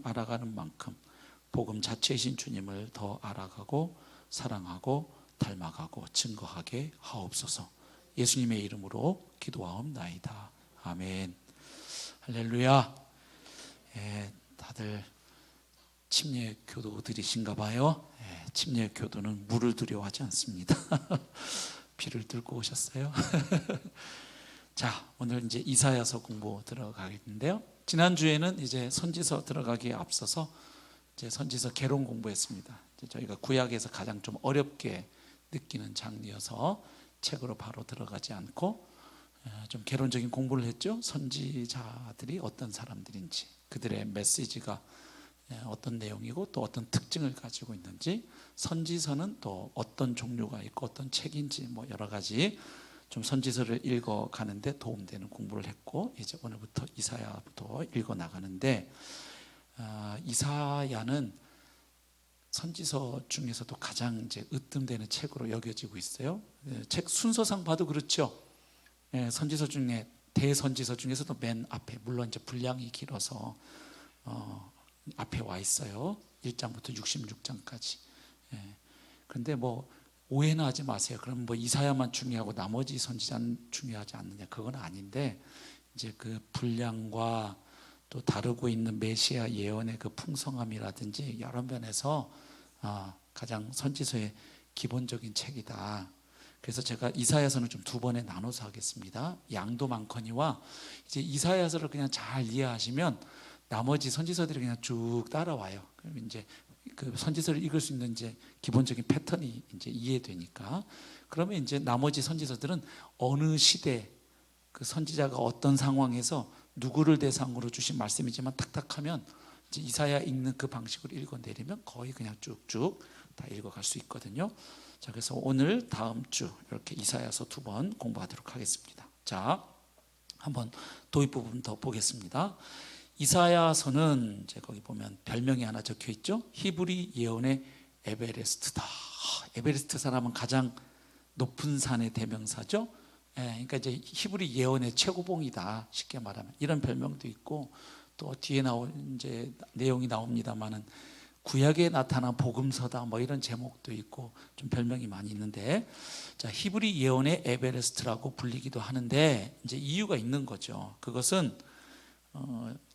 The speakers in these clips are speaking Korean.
알아가는 만큼 복음 자체이신 주님을 더 알아가고 사랑하고 닮아가고 증거하게 하옵소서. 예수님의 이름으로 기도하옵나이다. 아멘. 할렐루야. 다들 침례 교도들이신가 봐요. 침례 교도는 물을 두려워하지 않습니다. 비를 뚫고 오셨어요. 자, 오늘 이제 이사야서 공부 들어가겠는데요. 지난주에는 이제 선지서 들어가기에 앞서서 이제 선지서 개론 공부했습니다. 이제 저희가 구약에서 가장 좀 어렵게 느끼는 장르여서 책으로 바로 들어가지 않고 좀 개론적인 공부를 했죠. 선지자들이 어떤 사람들인지, 그들의 메시지가 어떤 내용이고 또 어떤 특징을 가지고 있는지, 선지서는 또 어떤 종류가 있고 어떤 책인지, 뭐 여러 가지 좀 선지서를 읽어가는데 도움되는 공부를 했고, 이제 오늘부터 이사야부터 읽어 나가는데, 이사야는 선지서 중에서도 가장 이제 으뜸되는 책으로 여겨지고 있어요. 책 순서상 봐도 그렇죠. 선지서 중에 대선지서 중에서도 맨 앞에, 물론 이제 분량이 길어서 앞에 와 있어요. 1장부터 66장까지. 그런데 뭐 오해는 하지 마세요. 그럼 뭐 이사야만 중요하고 나머지 선지자는 중요하지 않느냐, 그건 아닌데, 이제 그 분량과 또 다루고 있는 메시아 예언의 그 풍성함이라든지 여러 면에서 가장 선지서의 기본적인 책이다. 그래서 제가 이사야서는 좀 두 번에 나눠서 하겠습니다. 양도 많거니와 이제 이사야서를 그냥 잘 이해하시면 나머지 선지서들이 그냥 쭉 따라와요. 그럼 이제 그 선지서를 읽을 수 있는 이제 기본적인 패턴이 이제 이해되니까, 그러면 이제 나머지 선지서들은 어느 시대 그 선지자가 어떤 상황에서 누구를 대상으로 주신 말씀이지만 탁탁하면 이제 이사야 읽는 그 방식으로 읽어내리면 거의 그냥 쭉쭉 다 읽어갈 수 있거든요. 자, 그래서 오늘 다음 주 이렇게 이사야서 두 번 공부하도록 하겠습니다. 자, 한번 도입 부분 더 보겠습니다. 이사야서는 이제 거기 보면 별명이 하나 적혀 있죠. 히브리 예언의 에베레스트다. 에베레스트 사람은 가장 높은 산의 대명사죠. 그러니까 이제 히브리 예언의 최고봉이다, 쉽게 말하면. 이런 별명도 있고, 또 뒤에 나온 이제 내용이 나옵니다만은 구약에 나타난 복음서다, 뭐 이런 제목도 있고 좀 별명이 많이 있는데, 자, 히브리 예언의 에베레스트라고 불리기도 하는데 이제 이유가 있는 거죠. 그것은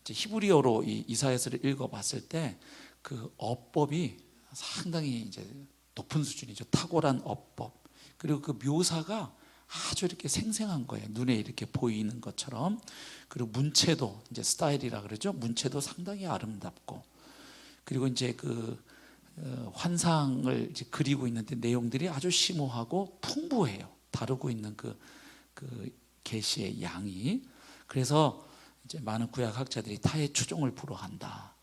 이제 히브리어로 이 이사야서를 읽어봤을 때 그 어법이 상당히 이제 높은 수준이죠. 탁월한 어법. 그리고 그 묘사가 아주 이렇게 생생한 거예요. 눈에 이렇게 보이는 것처럼. 그리고 문체도 이제 스타일이라 그러죠. 문체도 상당히 아름답고, 그리고 이제 그 환상을 이제 그리고 있는데 내용들이 아주 심오하고 풍부해요. 다루고 있는 그 계시의 양이. 그래서 이제 많은 구약 학자들이 타의 추종을 불허한다.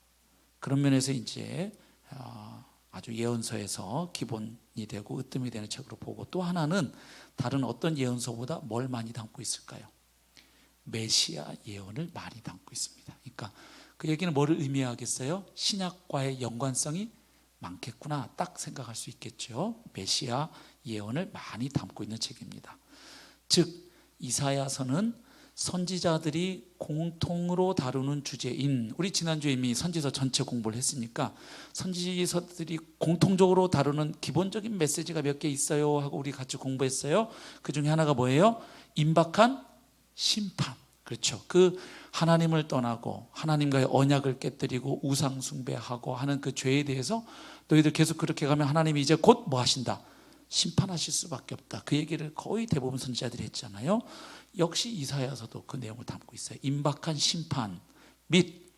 그런 면에서 이제 아주 예언서에서 기본이 되고 으뜸이 되는 책으로 보고, 또 하나는 다른 어떤 예언서보다 뭘 많이 담고 있을까요? 메시아 예언을 많이 담고 있습니다. 그러니까 그 얘기는 뭐를 의미하겠어요? 신약과의 연관성이 많겠구나, 딱 생각할 수 있겠죠. 메시아 예언을 많이 담고 있는 책입니다. 즉 이사야서는 선지자들이 공통으로 다루는 주제인, 우리 지난주에 이미 선지서 전체 공부를 했으니까 선지서들이 공통적으로 다루는 기본적인 메시지가 몇 개 있어요 하고 우리 같이 공부했어요. 그 중에 하나가 뭐예요? 임박한 심판. 그렇죠. 그 하나님을 떠나고 하나님과의 언약을 깨뜨리고 우상 숭배하고 하는 그 죄에 대해서 너희들 계속 그렇게 가면 하나님이 이제 곧 뭐 하신다? 심판하실 수밖에 없다. 그 얘기를 거의 대부분 선지자들이 했잖아요. 역시 이사야서도 그 내용을 담고 있어요. 임박한 심판 및,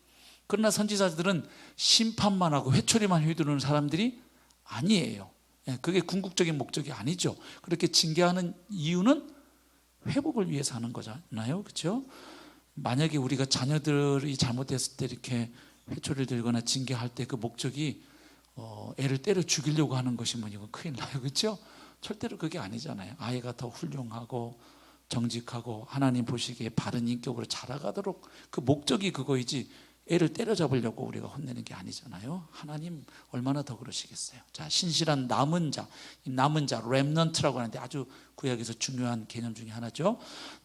그러나 선지자들은 심판만 하고 회초리만 휘두르는 사람들이 아니에요. 그게 궁극적인 목적이 아니죠. 그렇게 징계하는 이유는 회복을 위해서 하는 거잖아요. 그렇죠? 만약에 우리가 자녀들이 잘못했을 때 이렇게 회초리를 들거나 징계할 때 그 목적이 애를 때려 죽이려고 하는 것이면 이건 큰일 나요. 그렇죠? 절대로 그게 아니잖아요. 아이가 더 훌륭하고 정직하고 하나님 보시기에 바른 인격으로 자라가도록, 그 목적이 그거이지 애를 때려잡으려고 우리가 혼내는 게 아니잖아요. 하나님 얼마나 더 그러시겠어요. 자, 신실한 남은 자, 이 남은 자 렘넌트라고 하는데 아주 구약에서 중요한 개념 중에 하나죠.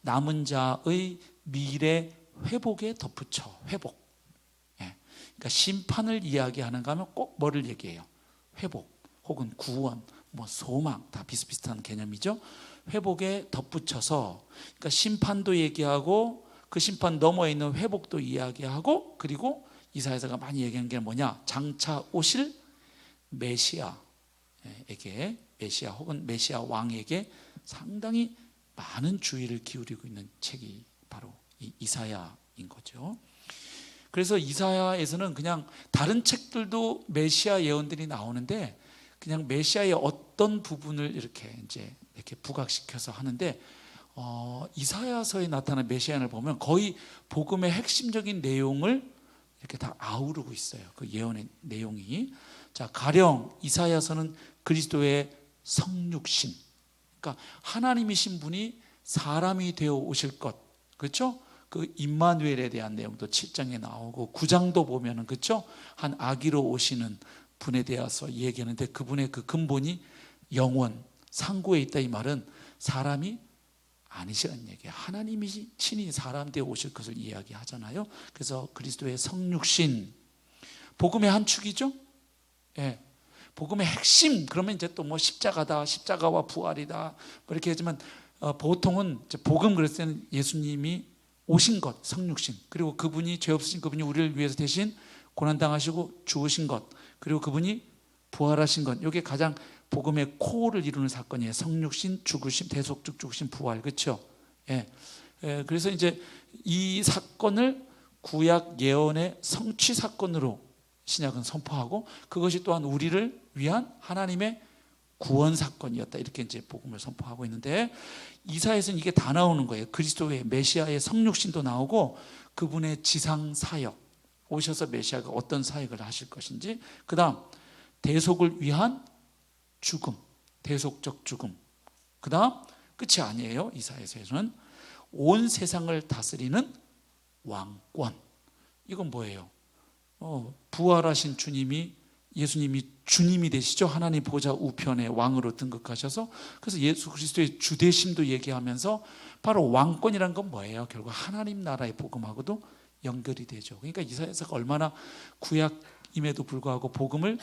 남은 자의 미래 회복에 덧붙여 회복. 그러니까 심판을 이야기하는가 하면 꼭 뭐를 얘기해요? 회복 혹은 구원, 뭐 소망, 다 비슷비슷한 개념이죠. 회복에 덧붙여서 그러니까 심판도 얘기하고 그 심판 너머에 있는 회복도 이야기하고, 그리고 이사야서가 많이 얘기하는 게 뭐냐? 장차 오실 메시아에게, 메시아 혹은 메시아 왕에게 상당히 많은 주의를 기울이고 있는 책이 바로 이 이사야인 거죠. 그래서 이사야에서는 그냥 다른 책들도 메시아 예언들이 나오는데 그냥 메시아의 어떤 부분을 이렇게 부각시켜서 하는데, 이사야서에 나타난 메시아를 보면 거의 복음의 핵심적인 내용을 이렇게 다 아우르고 있어요. 그 예언의 내용이. 자, 가령 이사야서는 그리스도의 성육신, 그러니까 하나님이신 분이 사람이 되어 오실 것, 그렇죠? 그 임마누엘에 대한 내용도 7장에 나오고 9장도 보면은, 그렇죠? 한 아기로 오시는 분에 대해서 얘기하는데 그분의 그 근본이 영원 상고에 있다. 이 말은 사람이 아니시라는 얘기예요. 하나님이 친히 사람 되어 오실 것을 이야기하잖아요. 그래서 그리스도의 성육신, 복음의 한 축이죠. 예, 복음의 핵심. 그러면 이제 또 뭐 십자가다, 십자가와 부활이다, 뭐 이렇게 하지만 보통은 이제 복음 그랬을 때는 예수님이 오신 것, 성육신, 그리고 그분이 죄 없으신 그분이 우리를 위해서 대신 고난당하시고 죽으신 것, 그리고 그분이 부활하신 것, 이게 가장 복음의 코어를 이루는 사건이에요. 성육신, 죽으심, 대속적 죽으심, 부활, 그렇죠? 예. 그래서 이제 이 사건을 구약 예언의 성취 사건으로 신약은 선포하고, 그것이 또한 우리를 위한 하나님의 구원 사건이었다, 이렇게 이제 복음을 선포하고 있는데, 이사야에서는 이게 다 나오는 거예요. 그리스도의 메시아의 성육신도 나오고 그분의 지상 사역, 오셔서 메시아가 어떤 사역을 하실 것인지, 그 다음 대속을 위한 죽음, 대속적 죽음, 그 다음 끝이 아니에요. 이사야서에서는 온 세상을 다스리는 왕권. 이건 뭐예요? 부활하신 주님이, 예수님이 주님이 되시죠. 하나님 보좌 우편에 왕으로 등극하셔서, 그래서 예수 그리스도의 주대심도 얘기하면서 바로 왕권이란 건 뭐예요? 결국 하나님 나라의 복음하고도 연결이 되죠. 그러니까 이사야서가 얼마나 구약임에도 불구하고 복음을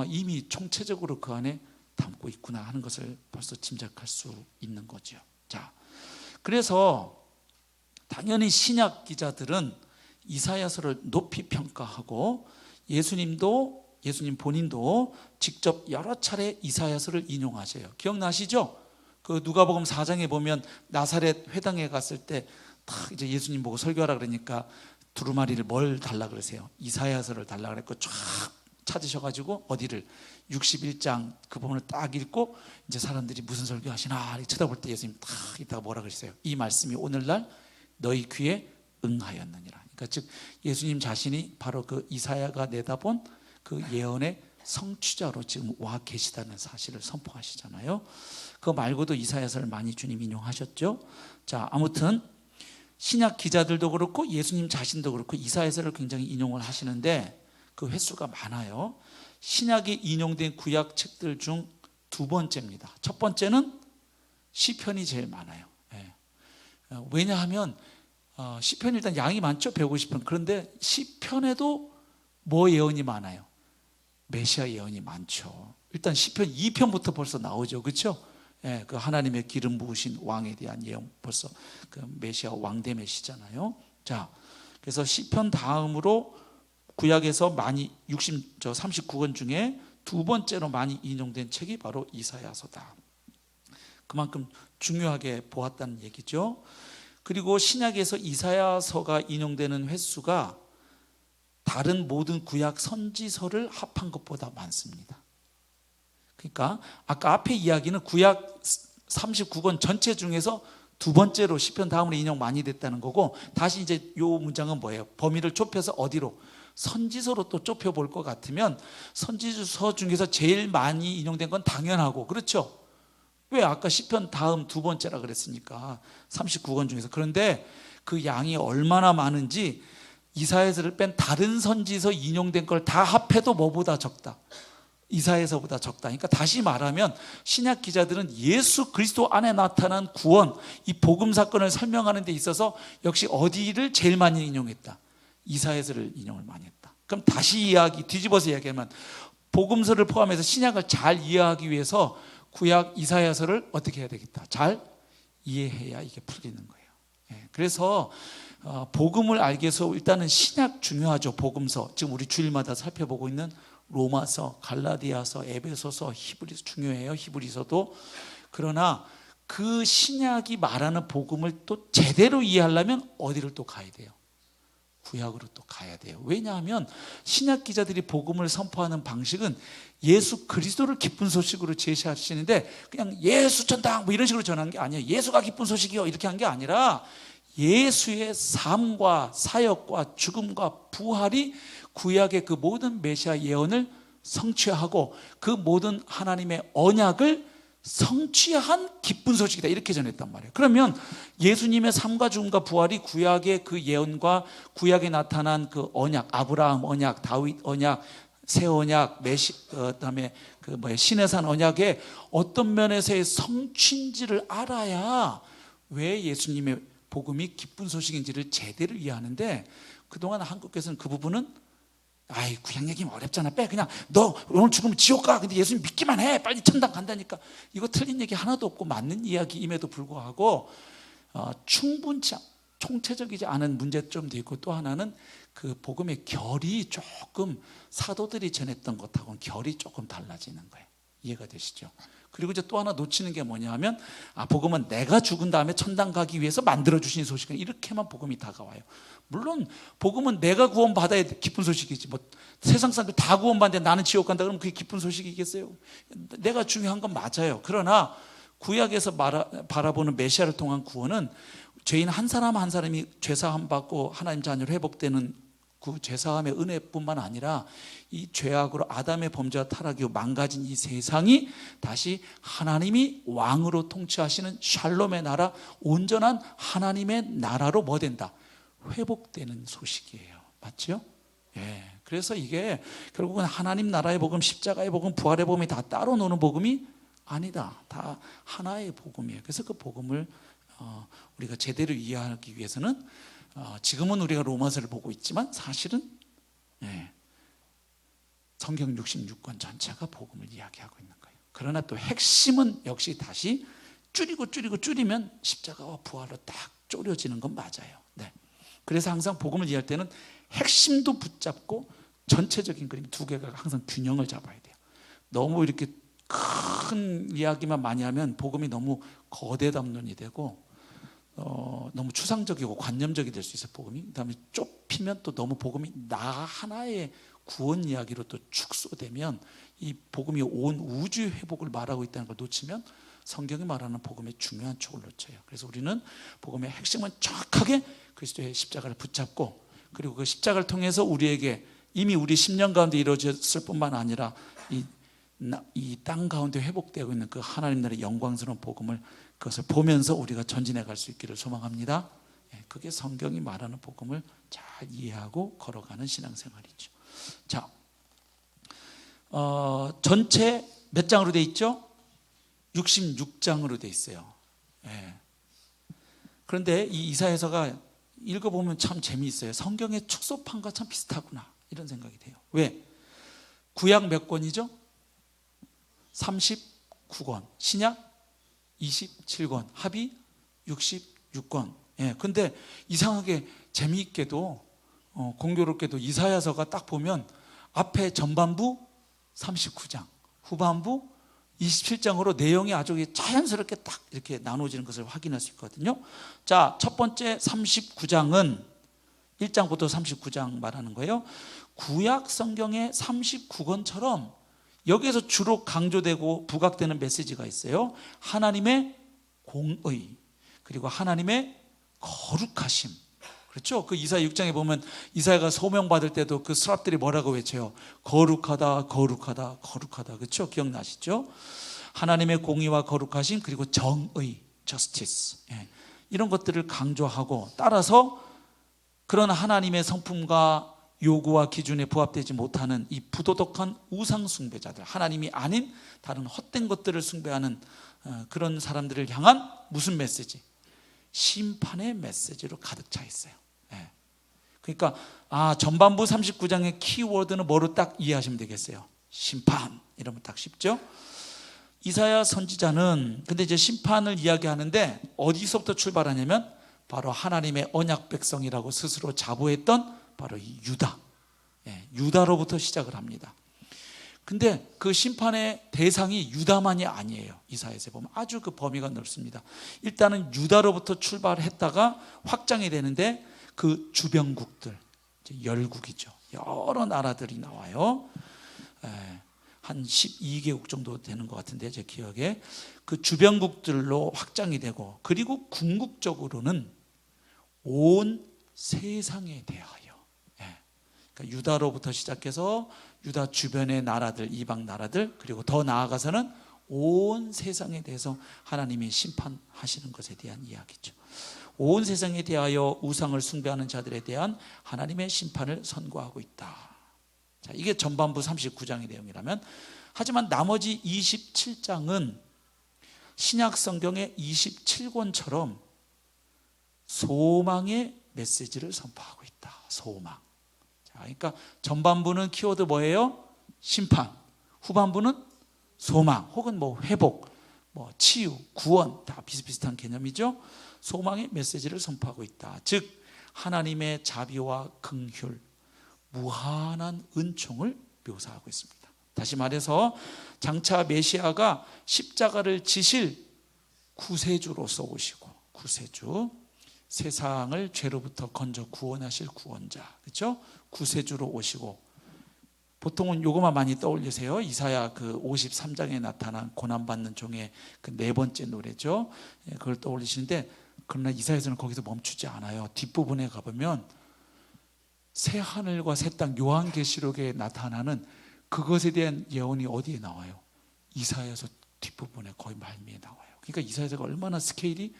이미 총체적으로 그 안에 담고 있구나 하는 것을 벌써 짐작할 수 있는 거죠. 자, 그래서 당연히 신약 기자들은 이사야서를 높이 평가하고, 예수님 본인도 직접 여러 차례 이사야서를 인용하세요. 기억나시죠? 그 누가복음 4장에 보면 나사렛 회당에 갔을 때 딱 이제 예수님 보고 설교하라 그러니까 두루마리를 뭘 달라 그러세요? 이사야서를 달라 그랬고 쫙 찾으셔가지고 어디를 61장 그 부분을 딱 읽고, 이제 사람들이 무슨 설교하시나 쳐다볼 때 예수님 딱 이따가 뭐라 그랬어요? 이 말씀이 오늘날 너희 귀에 응하였느니라. 그러니까 즉 예수님 자신이 바로 그 이사야가 내다본 그 예언의 성취자로 지금 와 계시다는 사실을 선포하시잖아요. 그거 말고도 이사야서를 많이 주님 인용하셨죠. 자, 아무튼 신약 기자들도 그렇고 예수님 자신도 그렇고 이사야서를 굉장히 인용을 하시는데 그 횟수가 많아요. 신약이 인용된 구약 책들 중 두 번째입니다. 첫 번째는 시편이 제일 많아요. 왜냐하면 시편이 일단 양이 많죠. 150편. 그런데 시편에도 뭐 예언이 많아요? 메시아 예언이 많죠. 일단 시편 2편부터 벌써 나오죠. 그렇죠? 그 하나님의 기름 부으신 왕에 대한 예언, 벌써 그 메시아 왕됨이시잖아요. 자, 그래서 시편 다음으로 구약에서 많이 39권 중에 두 번째로 많이 인용된 책이 바로 이사야서다. 그만큼 중요하게 보았다는 얘기죠. 그리고 신약에서 이사야서가 인용되는 횟수가 다른 모든 구약 선지서를 합한 것보다 많습니다. 그러니까 아까 앞에 이야기는 구약 39권 전체 중에서 두 번째로 시편 다음으로 인용 많이 됐다는 거고, 다시 이제 요 문장은 뭐예요? 범위를 좁혀서 어디로? 선지서로 또 좁혀볼 것 같으면 선지서 중에서 제일 많이 인용된 건 당연하고, 그렇죠? 왜 아까 시편 다음 두 번째라 그랬으니까 39권 중에서. 그런데 그 양이 얼마나 많은지 이사야서를 뺀 다른 선지서 인용된 걸 다 합해도 뭐보다 적다? 이사야서보다 적다. 그러니까 다시 말하면 신약 기자들은 예수 그리스도 안에 나타난 구원, 이 복음 사건을 설명하는 데 있어서 역시 어디를 제일 많이 인용했다? 이사야서를 인용을 많이 했다. 그럼 다시 뒤집어서 이야기하면 복음서를 포함해서 신약을 잘 이해하기 위해서 구약 이사야서를 어떻게 해야 되겠다? 잘 이해해야 이게 풀리는 거예요. 그래서 복음을 알기 위해서 일단은 신약 중요하죠. 복음서, 지금 우리 주일마다 살펴보고 있는 로마서, 갈라디아서, 에베소서, 히브리서 중요해요. 히브리서도. 그러나 그 신약이 말하는 복음을 또 제대로 이해하려면 어디를 또 가야 돼요? 구약으로 또 가야 돼요. 왜냐하면 신약 기자들이 복음을 선포하는 방식은 예수 그리스도를 기쁜 소식으로 제시하시는데 그냥 예수 전당 뭐 이런 식으로 전한 게 아니에요. 예수가 기쁜 소식이요 이렇게 한 게 아니라 예수의 삶과 사역과 죽음과 부활이 구약의 그 모든 메시아 예언을 성취하고 그 모든 하나님의 언약을 성취한 기쁜 소식이다 이렇게 전했단 말이에요. 그러면 예수님의 삶과 죽음과 부활이 구약의 그 예언과 구약에 나타난 그 언약, 아브라함 언약, 다윗 언약, 새 언약, 그다음에 그 신의 산 언약의 어떤 면에서의 성취인지를 알아야 왜 예수님의 복음이 기쁜 소식인지를 제대로 이해하는데 그동안 한국에서는 그 부분은 아이 구약 얘기면 어렵잖아 빼 그냥 너 오늘 죽으면 지옥 가 근데 예수님 믿기만 해 빨리 천당 간다니까 이거 틀린 얘기 하나도 없고 맞는 이야기임에도 불구하고 충분치 총체적이지 않은 문제점도 있고 또 하나는 그 복음의 결이 조금 사도들이 전했던 것하고는 결이 조금 달라지는 거예요. 이해가 되시죠? 그리고 이제 또 하나 놓치는 게 뭐냐 하면 복음은 내가 죽은 다음에 천당 가기 위해서 만들어주신 소식은 이렇게만 복음이 다가와요. 물론 복음은 내가 구원받아야 기쁜 소식이지 뭐 세상 사람들 다 구원받는데 나는 지옥 간다 그러면 그게 기쁜 소식이겠어요? 내가 중요한 건 맞아요. 그러나 구약에서 바라보는 메시아를 통한 구원은 죄인 한 사람 한 사람이 죄사함 받고 하나님 자녀로 회복되는 그 죄사함의 은혜뿐만 아니라 이 죄악으로 아담의 범죄와 타락이 망가진 이 세상이 다시 하나님이 왕으로 통치하시는 샬롬의 나라, 온전한 하나님의 나라로 뭐 된다? 회복되는 소식이에요. 맞죠? 예. 그래서 이게 결국은 하나님 나라의 복음, 십자가의 복음, 부활의 복음이 다 따로 노는 복음이 아니다. 다 하나의 복음이에요. 그래서 그 복음을 우리가 제대로 이해하기 위해서는 지금은 우리가 로마서를 보고 있지만 사실은 성경 66권 전체가 복음을 이야기하고 있는 거예요. 그러나 또 핵심은 역시 다시 줄이면 십자가와 부활로 딱 쪼려지는 건 맞아요. 네. 그래서 항상 복음을 이해할 때는 핵심도 붙잡고 전체적인 그림 두 개가 항상 균형을 잡아야 돼요. 너무 이렇게 큰 이야기만 많이 하면 복음이 너무 거대 담론이 되고 너무 추상적이고 관념적이 될 수 있어요. 복음이. 그다음에 좁히면 또 너무 복음이 나 하나의 구원 이야기로 또 축소되면 이 복음이 온 우주의 회복을 말하고 있다는 걸 놓치면 성경이 말하는 복음의 중요한 촉을 놓쳐요. 그래서 우리는 복음의 핵심은 정확하게 그리스도의 십자가를 붙잡고 그리고 그 십자가를 통해서 우리에게 이미 우리 10년 가운데 이루어졌을 뿐만 아니라 이 땅 가운데 회복되고 있는 그 하나님 나라의 영광스러운 복음을 그것을 보면서 우리가 전진해 갈 수 있기를 소망합니다. 그게 성경이 말하는 복음을 잘 이해하고 걸어가는 신앙생활이죠. 자, 전체 몇 장으로 돼 있죠? 66장으로 돼 있어요. 그런데 이 이사야서가 읽어보면 참 재미있어요. 성경의 축소판과 참 비슷하구나 이런 생각이 돼요. 왜? 구약 몇 권이죠? 39권, 신약 27권, 합이 66권. 근데 이상하게 재미있게도 공교롭게도 이사야서가 딱 보면 앞에 전반부 39장, 후반부 27장으로 내용이 아주 자연스럽게 딱 이렇게 나눠지는 것을 확인할 수 있거든요. 자, 첫 번째 39장은 1장부터 39장 말하는 거예요. 구약 성경의 39권처럼 여기에서 주로 강조되고 부각되는 메시지가 있어요. 하나님의 공의 그리고 하나님의 거룩하심. 그렇죠? 그 이사야 6장에 보면 이사야가 소명받을 때도 그 스랍들이 뭐라고 외쳐요? 거룩하다 거룩하다 거룩하다. 그렇죠? 기억나시죠? 하나님의 공의와 거룩하심 그리고 정의 justice 이런 것들을 강조하고 따라서 그런 하나님의 성품과 요구와 기준에 부합되지 못하는 이 부도덕한 우상 숭배자들, 하나님이 아닌 다른 헛된 것들을 숭배하는 그런 사람들을 향한 무슨 메시지? 심판의 메시지로 가득 차 있어요. 그러니까 전반부 39장의 키워드는 뭐로 딱 이해하시면 되겠어요? 심판. 이러면 딱 쉽죠? 이사야 선지자는 근데 이제 심판을 이야기하는데 어디서부터 출발하냐면 바로 하나님의 언약 백성이라고 스스로 자부했던 바로 이 유다, 유다로부터 시작을 합니다. 근데 그 심판의 대상이 유다만이 아니에요. 이사야에서 보면 아주 그 범위가 넓습니다. 일단은 유다로부터 출발했다가 확장이 되는데 그 주변국들, 열국이죠. 여러 나라들이 나와요. 한 12개국 정도 되는 것 같은데 제 기억에 그 주변국들로 확장이 되고, 그리고 궁극적으로는 온 세상에 대하여, 그러니까 유다로부터 시작해서 유다 주변의 나라들, 이방 나라들, 그리고 더 나아가서는 온 세상에 대해서 하나님이 심판하시는 것에 대한 이야기죠. 온 세상에 대하여 우상을 숭배하는 자들에 대한 하나님의 심판을 선고하고 있다. 자, 이게 전반부 39장의 내용이라면, 하지만 나머지 27장은 신약 성경의 27권처럼 소망의 메시지를 선포하고 있다. 소망. 자, 그러니까 전반부는 키워드 뭐예요? 심판. 후반부는 소망, 혹은 뭐 회복, 뭐 치유, 구원, 다 비슷비슷한 개념이죠. 소망의 메시지를 선포하고 있다. 즉 하나님의 자비와 긍휼, 무한한 은총을 묘사하고 있습니다. 다시 말해서 장차 메시아가 십자가를 지실 구세주로서 오시고, 구세주, 세상을 죄로부터 건져 구원하실 구원자, 그렇죠? 구세주로 오시고, 보통은 요것만 많이 떠올리세요. 이사야 그 53장에 나타난 고난받는 종의 그 네 번째 노래죠. 그걸 떠올리시는데, 그러나 이사야서는 거기서 멈추지 않아요. 뒷부분에 가보면 새 하늘과 새 땅, 요한계시록에 나타나는 그것에 대한 예언이 어디에 나와요? 이사야서 뒷부분에 거의 말미에 나와요. 그러니까 이사야서가 얼마나 스케일이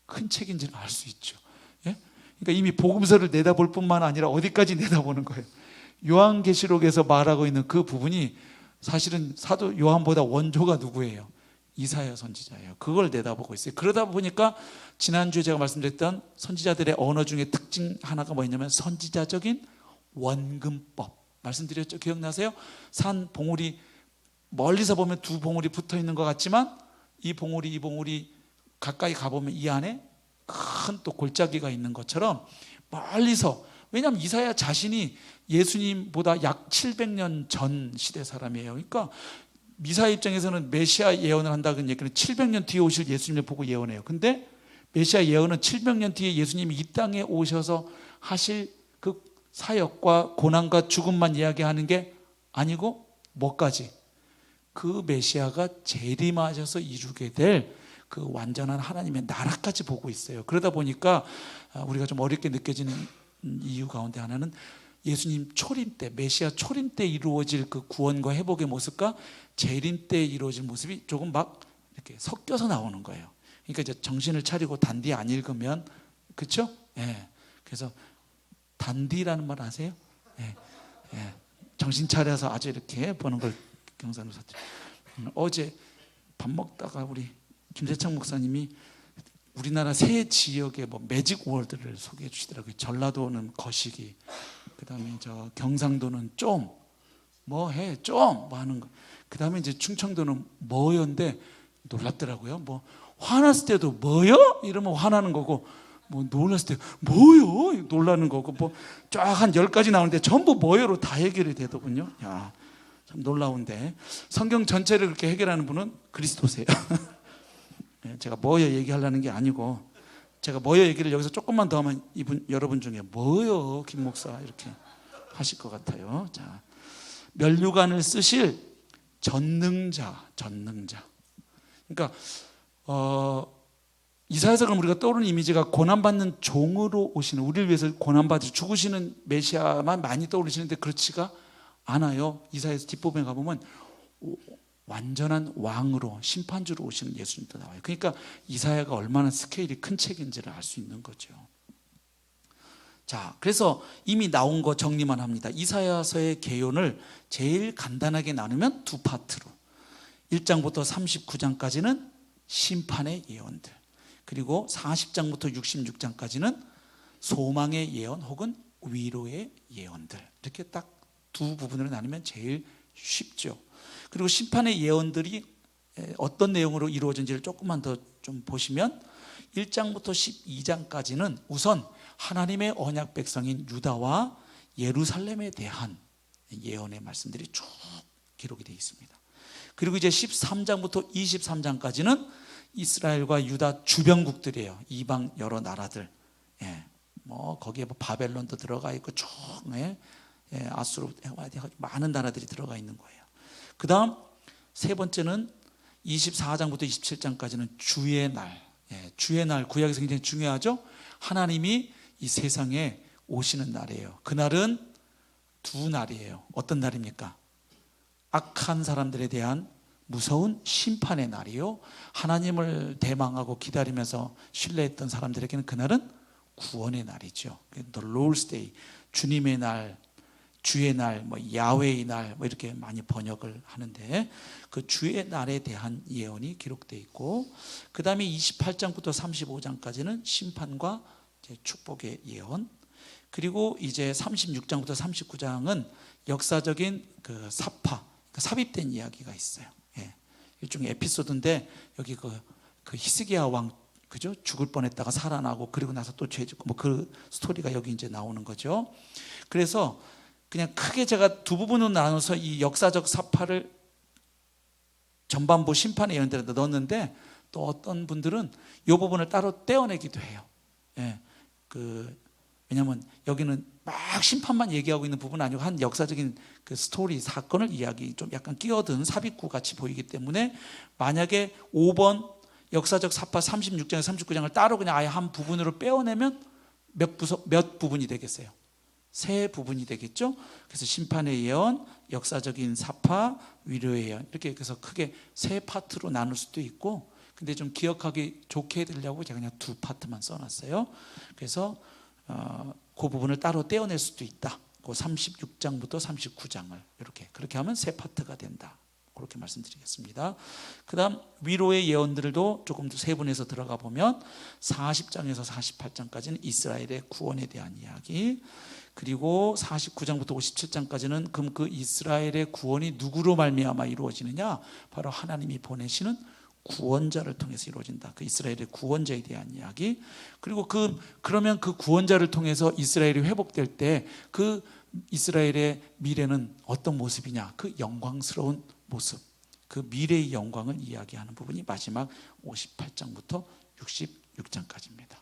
큰 책인지를 알 수 있죠. 그러니까 이미 복음서를 내다볼 뿐만 아니라 어디까지 내다보는 거예요. 요한계시록에서 말하고 있는 그 부분이 사실은 사도 요한보다 원조가 누구예요? 이사야 선지자예요. 그걸 내다보고 있어요. 그러다 보니까 지난주에 제가 말씀드렸던 선지자들의 언어 중에 특징 하나가 뭐였냐면 선지자적인 원근법, 말씀드렸죠? 기억나세요? 산 봉우리, 멀리서 보면 두 봉우리 붙어 있는 것 같지만 이 봉우리 가까이 가보면 이 안에 큰 또 골짜기가 있는 것처럼 멀리서, 왜냐하면 이사야 자신이 예수님보다 약 700년 전 시대 사람이에요. 그러니까 미사 입장에서는 메시아 예언을 한다는 얘기는 700년 뒤에 오실 예수님을 보고 예언해요. 근데 메시아 예언은 700년 뒤에 예수님이 이 땅에 오셔서 하실 그 사역과 고난과 죽음만 이야기하는 게 아니고 뭐까지? 그 메시아가 재림하셔서 이루게 될 그 완전한 하나님의 나라까지 보고 있어요. 그러다 보니까 우리가 좀 어렵게 느껴지는 이유 가운데 하나는 예수님 초림 때, 메시아 초림 때 이루어질 그 구원과 회복의 모습과 재림 때 이루어질 모습이 조금 막 이렇게 섞여서 나오는 거예요. 그러니까 이제 정신을 차리고 단디 안 읽으면, 그렇죠? 그래서 단디라는 말 아세요? 정신 차려서 아주 이렇게 보는 걸 경상도 사투리. 어제 밥 먹다가 우리 김세창 목사님이 우리나라 세 지역의 뭐 매직 월드를 소개해 주시더라고요. 전라도는 거시기, 그다음에 저 경상도는 좀 하는 거, 그다음에 이제 충청도는 뭐요인데 놀랍더라고요. 뭐 화났을 때도 뭐요? 이러면 화나는 거고, 뭐 놀랐을 때 뭐요? 놀라는 거고, 뭐 쫙 한 10가지 나오는데 전부 뭐요로 다 해결이 되더군요. 야, 참 놀라운데 성경 전체를 그렇게 해결하는 분은 그리스도세요. 제가 뭐요 얘기하려는 게 아니고, 제가 뭐요 얘기를 여기서 조금만 더 하면 여러분 중에 뭐요 김 목사 이렇게 하실 것 같아요. 자, 면류관을 쓰실 전능자. 그러니까 이사야서 그럼 우리가 떠오르는 이미지가 고난받는 종으로 오시는, 우리를 위해서 고난받으시고 죽으시는 메시아만 많이 떠오르시는데 그렇지가 않아요. 이사야서 뒷부분에 가보면 완전한 왕으로, 심판주로 오시는 예수님도 나와요. 그러니까 이사야가 얼마나 스케일이 큰 책인지를 알 수 있는 거죠. 자, 그래서 이미 나온 거 정리만 합니다. 이사야서의 개요를 제일 간단하게 나누면 두 파트로, 1장부터 39장까지는 심판의 예언들, 그리고 40장부터 66장까지는 소망의 예언 혹은 위로의 예언들. 이렇게 딱 두 부분으로 나누면 제일 쉽죠. 그리고 심판의 예언들이 어떤 내용으로 이루어진지를 조금만 더 좀 보시면 1장부터 12장까지는 우선 하나님의 언약 백성인 유다와 예루살렘에 대한 예언의 말씀들이 쭉 기록이 되어 있습니다. 그리고 이제 13장부터 23장까지는 이스라엘과 유다 주변국들이에요. 이방 여러 나라들. 거기에 바벨론도 들어가 있고 쭉 아수르 많은 나라들이 들어가 있는 거예요. 그 다음 세 번째는 24장부터 27장까지는 주의 날. 주의 날, 구약에서 굉장히 중요하죠. 하나님이 이 세상에 오시는 날이에요. 그날은 두 날이에요. 어떤 날입니까? 악한 사람들에 대한 무서운 심판의 날이요, 하나님을 대망하고 기다리면서 신뢰했던 사람들에게는 그날은 구원의 날이죠. The Lord's Day, 주님의 날, 주의 날, 야훼의 날, 이렇게 많이 번역을 하는데, 그 주의 날에 대한 예언이 기록되어 있고, 그 다음에 28장부터 35장까지는 심판과 이제 축복의 예언, 그리고 이제 36장부터 39장은 역사적인 그 사파, 삽입된 이야기가 있어요. 일종의 에피소드인데, 여기 그 히스기야 왕, 그죠? 죽을 뻔했다가 살아나고, 그리고 나서 또 죄 짓고, 그 스토리가 여기 이제 나오는 거죠. 그래서 그냥 크게 제가 두 부분으로 나눠서 이 역사적 사파를 전반부 심판의 예언들에 넣었는데, 또 어떤 분들은 이 부분을 따로 떼어내기도 해요. 왜냐하면 여기는 막 심판만 얘기하고 있는 부분은 아니고 한 역사적인 그 스토리, 사건을 이야기 좀 약간 끼어든 삽입구 같이 보이기 때문에, 만약에 5번 역사적 사파 36장에서 39장을 따로 그냥 아예 한 부분으로 빼어내면 몇 부분이 되겠어요? 세 부분이 되겠죠. 그래서 심판의 예언, 역사적인 사파, 위로의 예언, 이렇게 해서 크게 세 파트로 나눌 수도 있고, 근데 좀 기억하기 좋게 해드리려고 제가 그냥 두 파트만 써놨어요. 그래서 그 부분을 따로 떼어낼 수도 있다. 그 36장부터 39장을 그렇게 하면 세 파트가 된다. 그렇게 말씀드리겠습니다. 그 다음 위로의 예언들도 조금 더 세분해서 들어가 보면 40장에서 48장까지는 이스라엘의 구원에 대한 이야기, 그리고 49장부터 57장까지는 그럼 그 이스라엘의 구원이 누구로 말미암아 이루어지느냐? 바로 하나님이 보내시는 구원자를 통해서 이루어진다. 그 이스라엘의 구원자에 대한 이야기. 그리고 그러면 그 구원자를 통해서 이스라엘이 회복될 때 그 이스라엘의 미래는 어떤 모습이냐? 그 영광스러운 모습, 그 미래의 영광을 이야기하는 부분이 마지막 58장부터 66장까지입니다.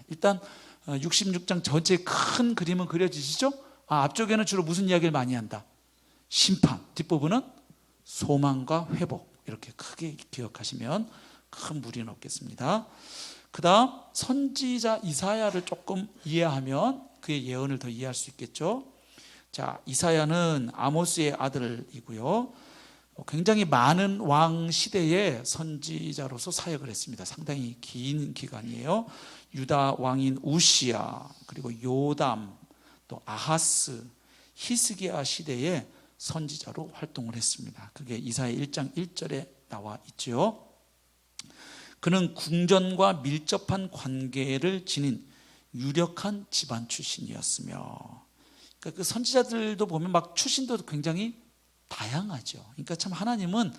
일단 66장 전체 큰 그림은 그려지시죠? 앞쪽에는 주로 무슨 이야기를 많이 한다? 심판, 뒷부분은 소망과 회복. 이렇게 크게 기억하시면 큰 무리는 없겠습니다. 그 다음 선지자 이사야를 조금 이해하면 그의 예언을 더 이해할 수 있겠죠. 자, 이사야는 아모스의 아들이고요, 굉장히 많은 왕 시대의 선지자로서 사역을 했습니다. 상당히 긴 기간이에요. 유다 왕인 우시야, 그리고 요담, 또 아하스, 히스기야 시대에 선지자로 활동을 했습니다. 그게 이사야 1장 1절에 나와 있죠. 그는 궁전과 밀접한 관계를 지닌 유력한 집안 출신이었으며, 그러니까 그 선지자들도 보면 막 출신도 굉장히 다양하죠. 그러니까 참 하나님은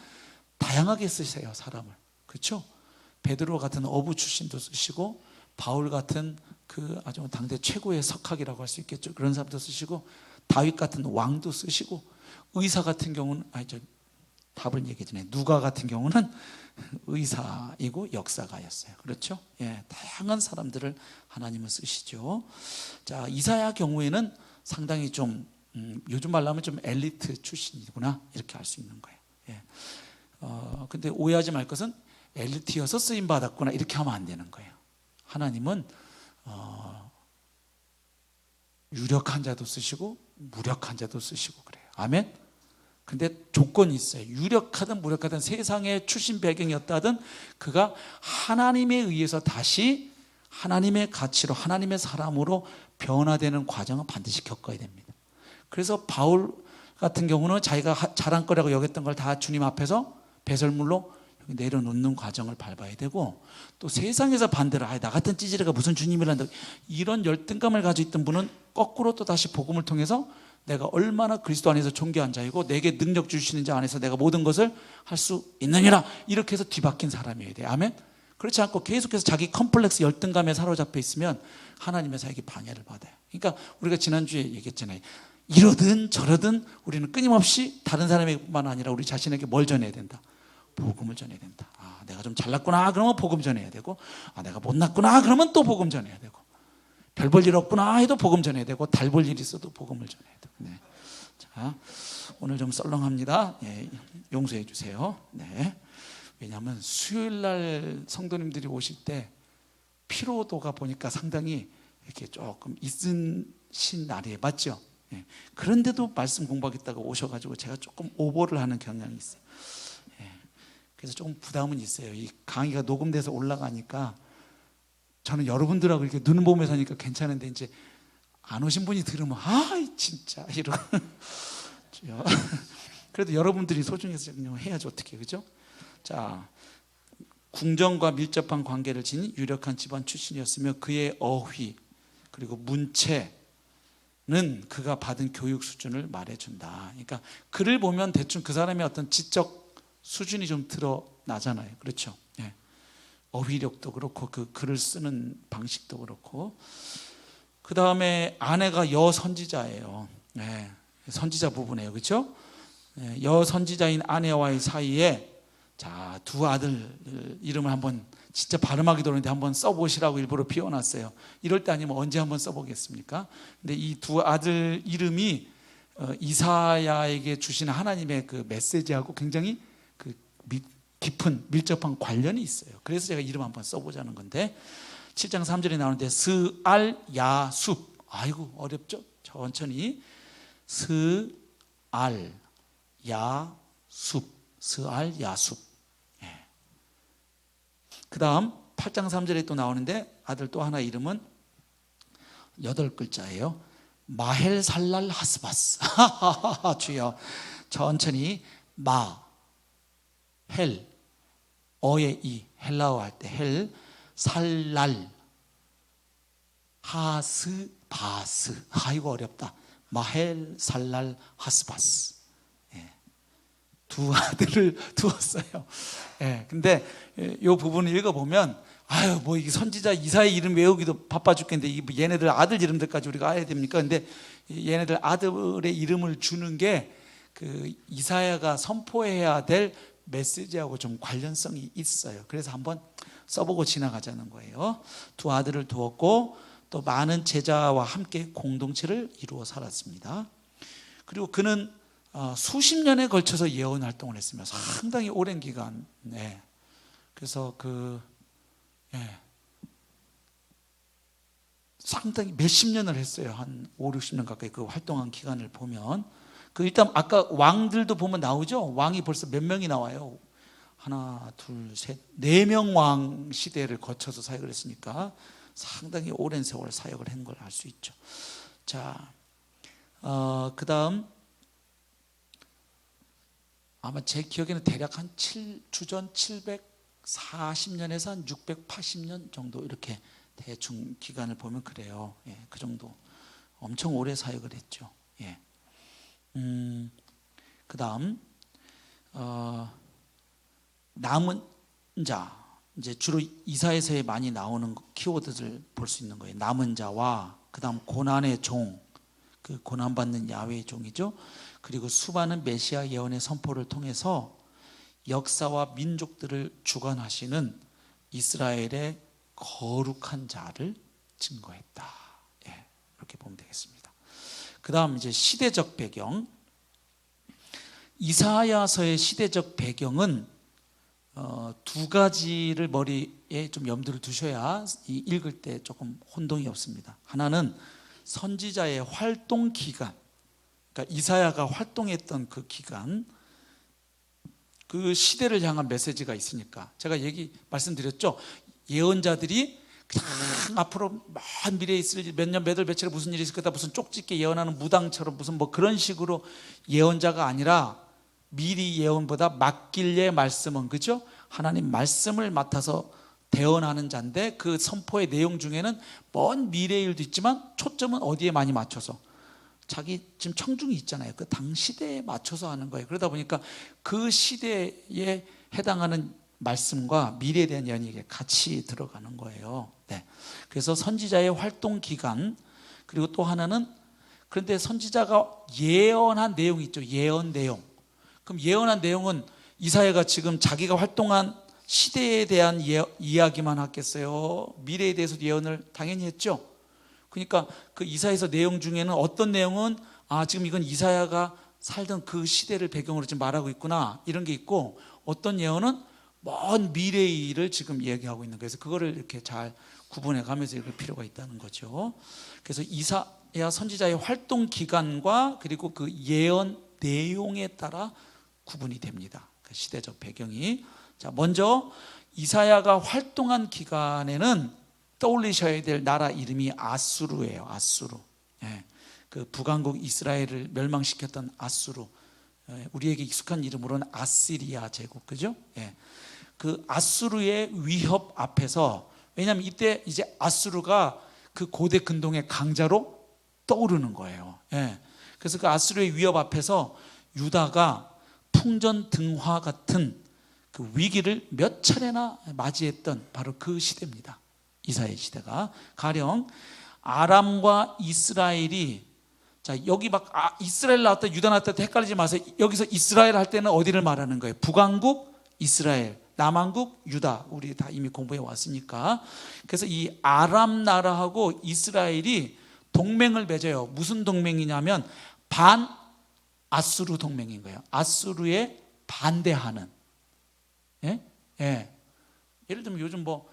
다양하게 쓰세요, 사람을. 그렇죠? 베드로 같은 어부 출신도 쓰시고, 바울 같은 그 아주 당대 최고의 석학이라고 할 수 있겠죠. 그런 사람도 쓰시고, 다윗 같은 왕도 쓰시고, 의사 같은 경우는 답을 얘기해 주네. 누가 같은 경우는 의사이고 역사가였어요. 그렇죠? 다양한 사람들을 하나님은 쓰시죠. 자, 이사야 경우에는 상당히 좀 요즘 말로 하면 좀 엘리트 출신이구나, 이렇게 알 수 있는 거예요. 근데 오해하지 말 것은 엘리트여서 쓰임 받았구나, 이렇게 하면 안 되는 거예요. 하나님은 유력한 자도 쓰시고 무력한 자도 쓰시고 그래요. 아멘. 근데 조건이 있어요. 유력하든 무력하든 세상의 출신 배경이었다든 그가 하나님에 의해서 다시 하나님의 가치로, 하나님의 사람으로 변화되는 과정은 반드시 겪어야 됩니다. 그래서 바울 같은 경우는 자기가 자랑거리라고 여겼던 걸 다 주님 앞에서 배설물로 내려놓는 과정을 밟아야 되고, 또 세상에서 반대로 나 같은 찌질이가 무슨 주님을 한다, 이런 열등감을 가지고 있던 분은 거꾸로 또 다시 복음을 통해서 내가 얼마나 그리스도 안에서 존귀한 자이고 내게 능력 주시는 자 안에서 내가 모든 것을 할 수 있느니라, 이렇게 해서 뒤바뀐 사람이어야 돼요. 아멘. 그렇지 않고 계속해서 자기 컴플렉스 열등감에 사로잡혀 있으면 하나님의 사역이 방해를 받아요. 그러니까 우리가 지난주에 얘기했잖아요. 이러든 저러든 우리는 끊임없이 다른 사람에게뿐만 아니라 우리 자신에게 뭘 전해야 된다? 복음을 전해야 된다. 내가 좀 잘났구나 그러면 복음 전해야 되고, 내가 못났구나 그러면 또 복음 전해야 되고, 별 볼 일 없구나 해도 복음 전해야 되고, 달 볼 일 있어도 복음을 전해야 되고. 네. 자, 오늘 좀 썰렁합니다. 네, 용서해 주세요. 네. 왜냐하면 수요일 날 성도님들이 오실 때 피로도가 보니까 상당히 이렇게 조금 있으신 날이에요. 맞죠? 네. 그런데도 말씀 공부하겠다고 오셔가지고 제가 조금 오버를 하는 경향이 있어요. 네. 그래서 조금 부담은 있어요. 이 강의가 녹음돼서 올라가니까 저는 여러분들하고 이렇게 눈 보면서 하니까 괜찮은데, 이제 안 오신 분이 들으면 진짜 이러고 그래도 여러분들이 소중해서 그냥 해야지 어떻게, 그죠? 자, 궁정과 밀접한 관계를 지닌 유력한 집안 출신이었으며 그의 어휘 그리고 문체는 그가 받은 교육 수준을 말해준다. 그러니까 글을 보면 대충 그 사람의 어떤 지적 수준이 좀 드러나잖아요. 그렇죠? 예. 어휘력도 그렇고 그 글을 쓰는 방식도 그렇고. 그 다음에 아내가 여선지자예요. 예. 선지자 부부네요. 그렇죠? 예. 여선지자인 아내와의 사이에, 자, 두 아들 이름을 한번 진짜 발음하기도 어려운데 한번 써보시라고 일부러 비워놨어요. 이럴 때 아니면 언제 한번 써보겠습니까? 근데 이 두 아들 이름이 이사야에게 주시는 하나님의 그 메시지하고 굉장히 그 깊은 밀접한 관련이 있어요. 그래서 제가 이름 한번 써보자는 건데, 7장 3절에 나오는데 스알 야숲. 아이고 어렵죠? 천천히. 스알 야숲. 스알 야숲. 예. 그 다음 8장 3절에 또 나오는데 아들 또 하나 이름은 8글자예요. 마헬살랄 하스바스. 주여. 천천히. 헬, 어의 이, 헬라어 할 때 헬, 살랄, 하스바스. 이거 어렵다. 마헬 살랄 하스바스. 예. 두 아들을 두었어요. 예. 근데 이 부분을 읽어보면, 뭐 이 선지자 이사의 이름 외우기도 바빠 죽겠는데 얘네들 아들 이름들까지 우리가 알아야 됩니까? 근데 얘네들 아들의 이름을 주는 게 그 이사야가 선포해야 될 메시지하고 좀 관련성이 있어요. 그래서 한번 써보고 지나가자는 거예요. 두 아들을 두었고 또 많은 제자와 함께 공동체를 이루어 살았습니다. 그리고 그는 수십 년에 걸쳐서 예언 활동을 했으며 상당히 오랜 기간. 네. 그래서 상당히 몇십 년을 했어요. 한 5, 60년 가까이 그 활동한 기간을 보면, 일단 아까 왕들도 보면 나오죠. 왕이 벌써 몇 명이 나와요. 하나, 둘, 셋, 4명 왕 시대를 거쳐서 사역을 했으니까 상당히 오랜 세월 사역을 한 걸 알 수 있죠. 자, 그 다음 아마 제 기억에는 대략 한 주전 740년에서 한 680년 정도, 이렇게 대충 기간을 보면 그래요. 예, 그 정도 엄청 오래 사역을 했죠. 예. 그 다음 남은 자, 이제 주로 이사야서에 많이 나오는 키워드들 볼 수 있는 거예요. 남은 자와 그 다음 고난의 종, 그 고난받는 야훼의 종이죠. 그리고 수많은 메시아 예언의 선포를 통해서 역사와 민족들을 주관하시는 이스라엘의 거룩한 자를 증거했다. 예, 이렇게 보면 되겠습니다. 그 다음 이제 시대적 배경. 이사야서의 시대적 배경은 두 가지를 머리에 좀 염두를 두셔야 읽을 때 조금 혼동이 없습니다. 하나는 선지자의 활동 기간, 그러니까 이사야가 활동했던 그 기간, 그 시대를 향한 메시지가 있으니까. 제가 말씀드렸죠. 예언자들이 앞으로 먼 미래에 있을 몇 년, 몇 월, 며칠에 무슨 일이 있을 거다, 무슨 쪽집게 예언하는 무당처럼 무슨 그런 식으로 예언자가 아니라 미리 예언보다 막길래 말씀은, 그죠? 하나님 말씀을 맡아서 대언하는 자인데 그 선포의 내용 중에는 먼 미래의 일도 있지만 초점은 어디에 많이 맞춰서 자기 지금 청중이 있잖아요. 그 당 시대에 맞춰서 하는 거예요. 그러다 보니까 그 시대에 해당하는 말씀과 미래에 대한 예언이 같이 들어가는 거예요. 네. 그래서 선지자의 활동 기간, 그리고 또 하나는, 그런데 선지자가 예언한 내용이 있죠. 예언 내용. 그럼 예언한 내용은 이사야가 지금 자기가 활동한 시대에 대한 이야기만 하겠어요? 미래에 대해서 예언을 당연히 했죠. 그러니까 그 이사야서 내용 중에는 어떤 내용은 지금 이건 이사야가 살던 그 시대를 배경으로 지금 말하고 있구나, 이런 게 있고, 어떤 예언은 먼 미래의 일을 지금 이야기하고 있는 거예요. 그래서 그거를 이렇게 잘 구분해 가면서 읽을 필요가 있다는 거죠. 그래서 이사야 선지자의 활동 기간과 그리고 그 예언 내용에 따라 구분이 됩니다. 그 시대적 배경이. 자, 먼저 이사야가 활동한 기간에는 떠올리셔야 될 나라 이름이 아수르예요. 아수르. 예, 그 북왕국 이스라엘을 멸망시켰던 아수르. 우리에게 익숙한 이름으로는 아시리아 제국, 그죠? 예, 그 아수르의 위협 앞에서, 왜냐하면 이때 이제 아수르가 그 고대 근동의 강자로 떠오르는 거예요. 예, 그래서 그 아수르의 위협 앞에서 유다가 풍전등화 같은 그 위기를 몇 차례나 맞이했던 바로 그 시대입니다. 이사야의 시대가. 가령 아람과 이스라엘이, 자 여기 막 이스라엘 나왔다 유다 나왔다 헷갈리지 마세요. 여기서 이스라엘 할 때는 어디를 말하는 거예요? 북왕국 이스라엘, 남왕국 유다. 우리 다 이미 공부해 왔으니까. 그래서 이 아람 나라하고 이스라엘이 동맹을 맺어요. 무슨 동맹이냐면 반 아수르 동맹인 거예요. 아수르에 반대하는. 예? 예. 예를 들면 요즘 뭐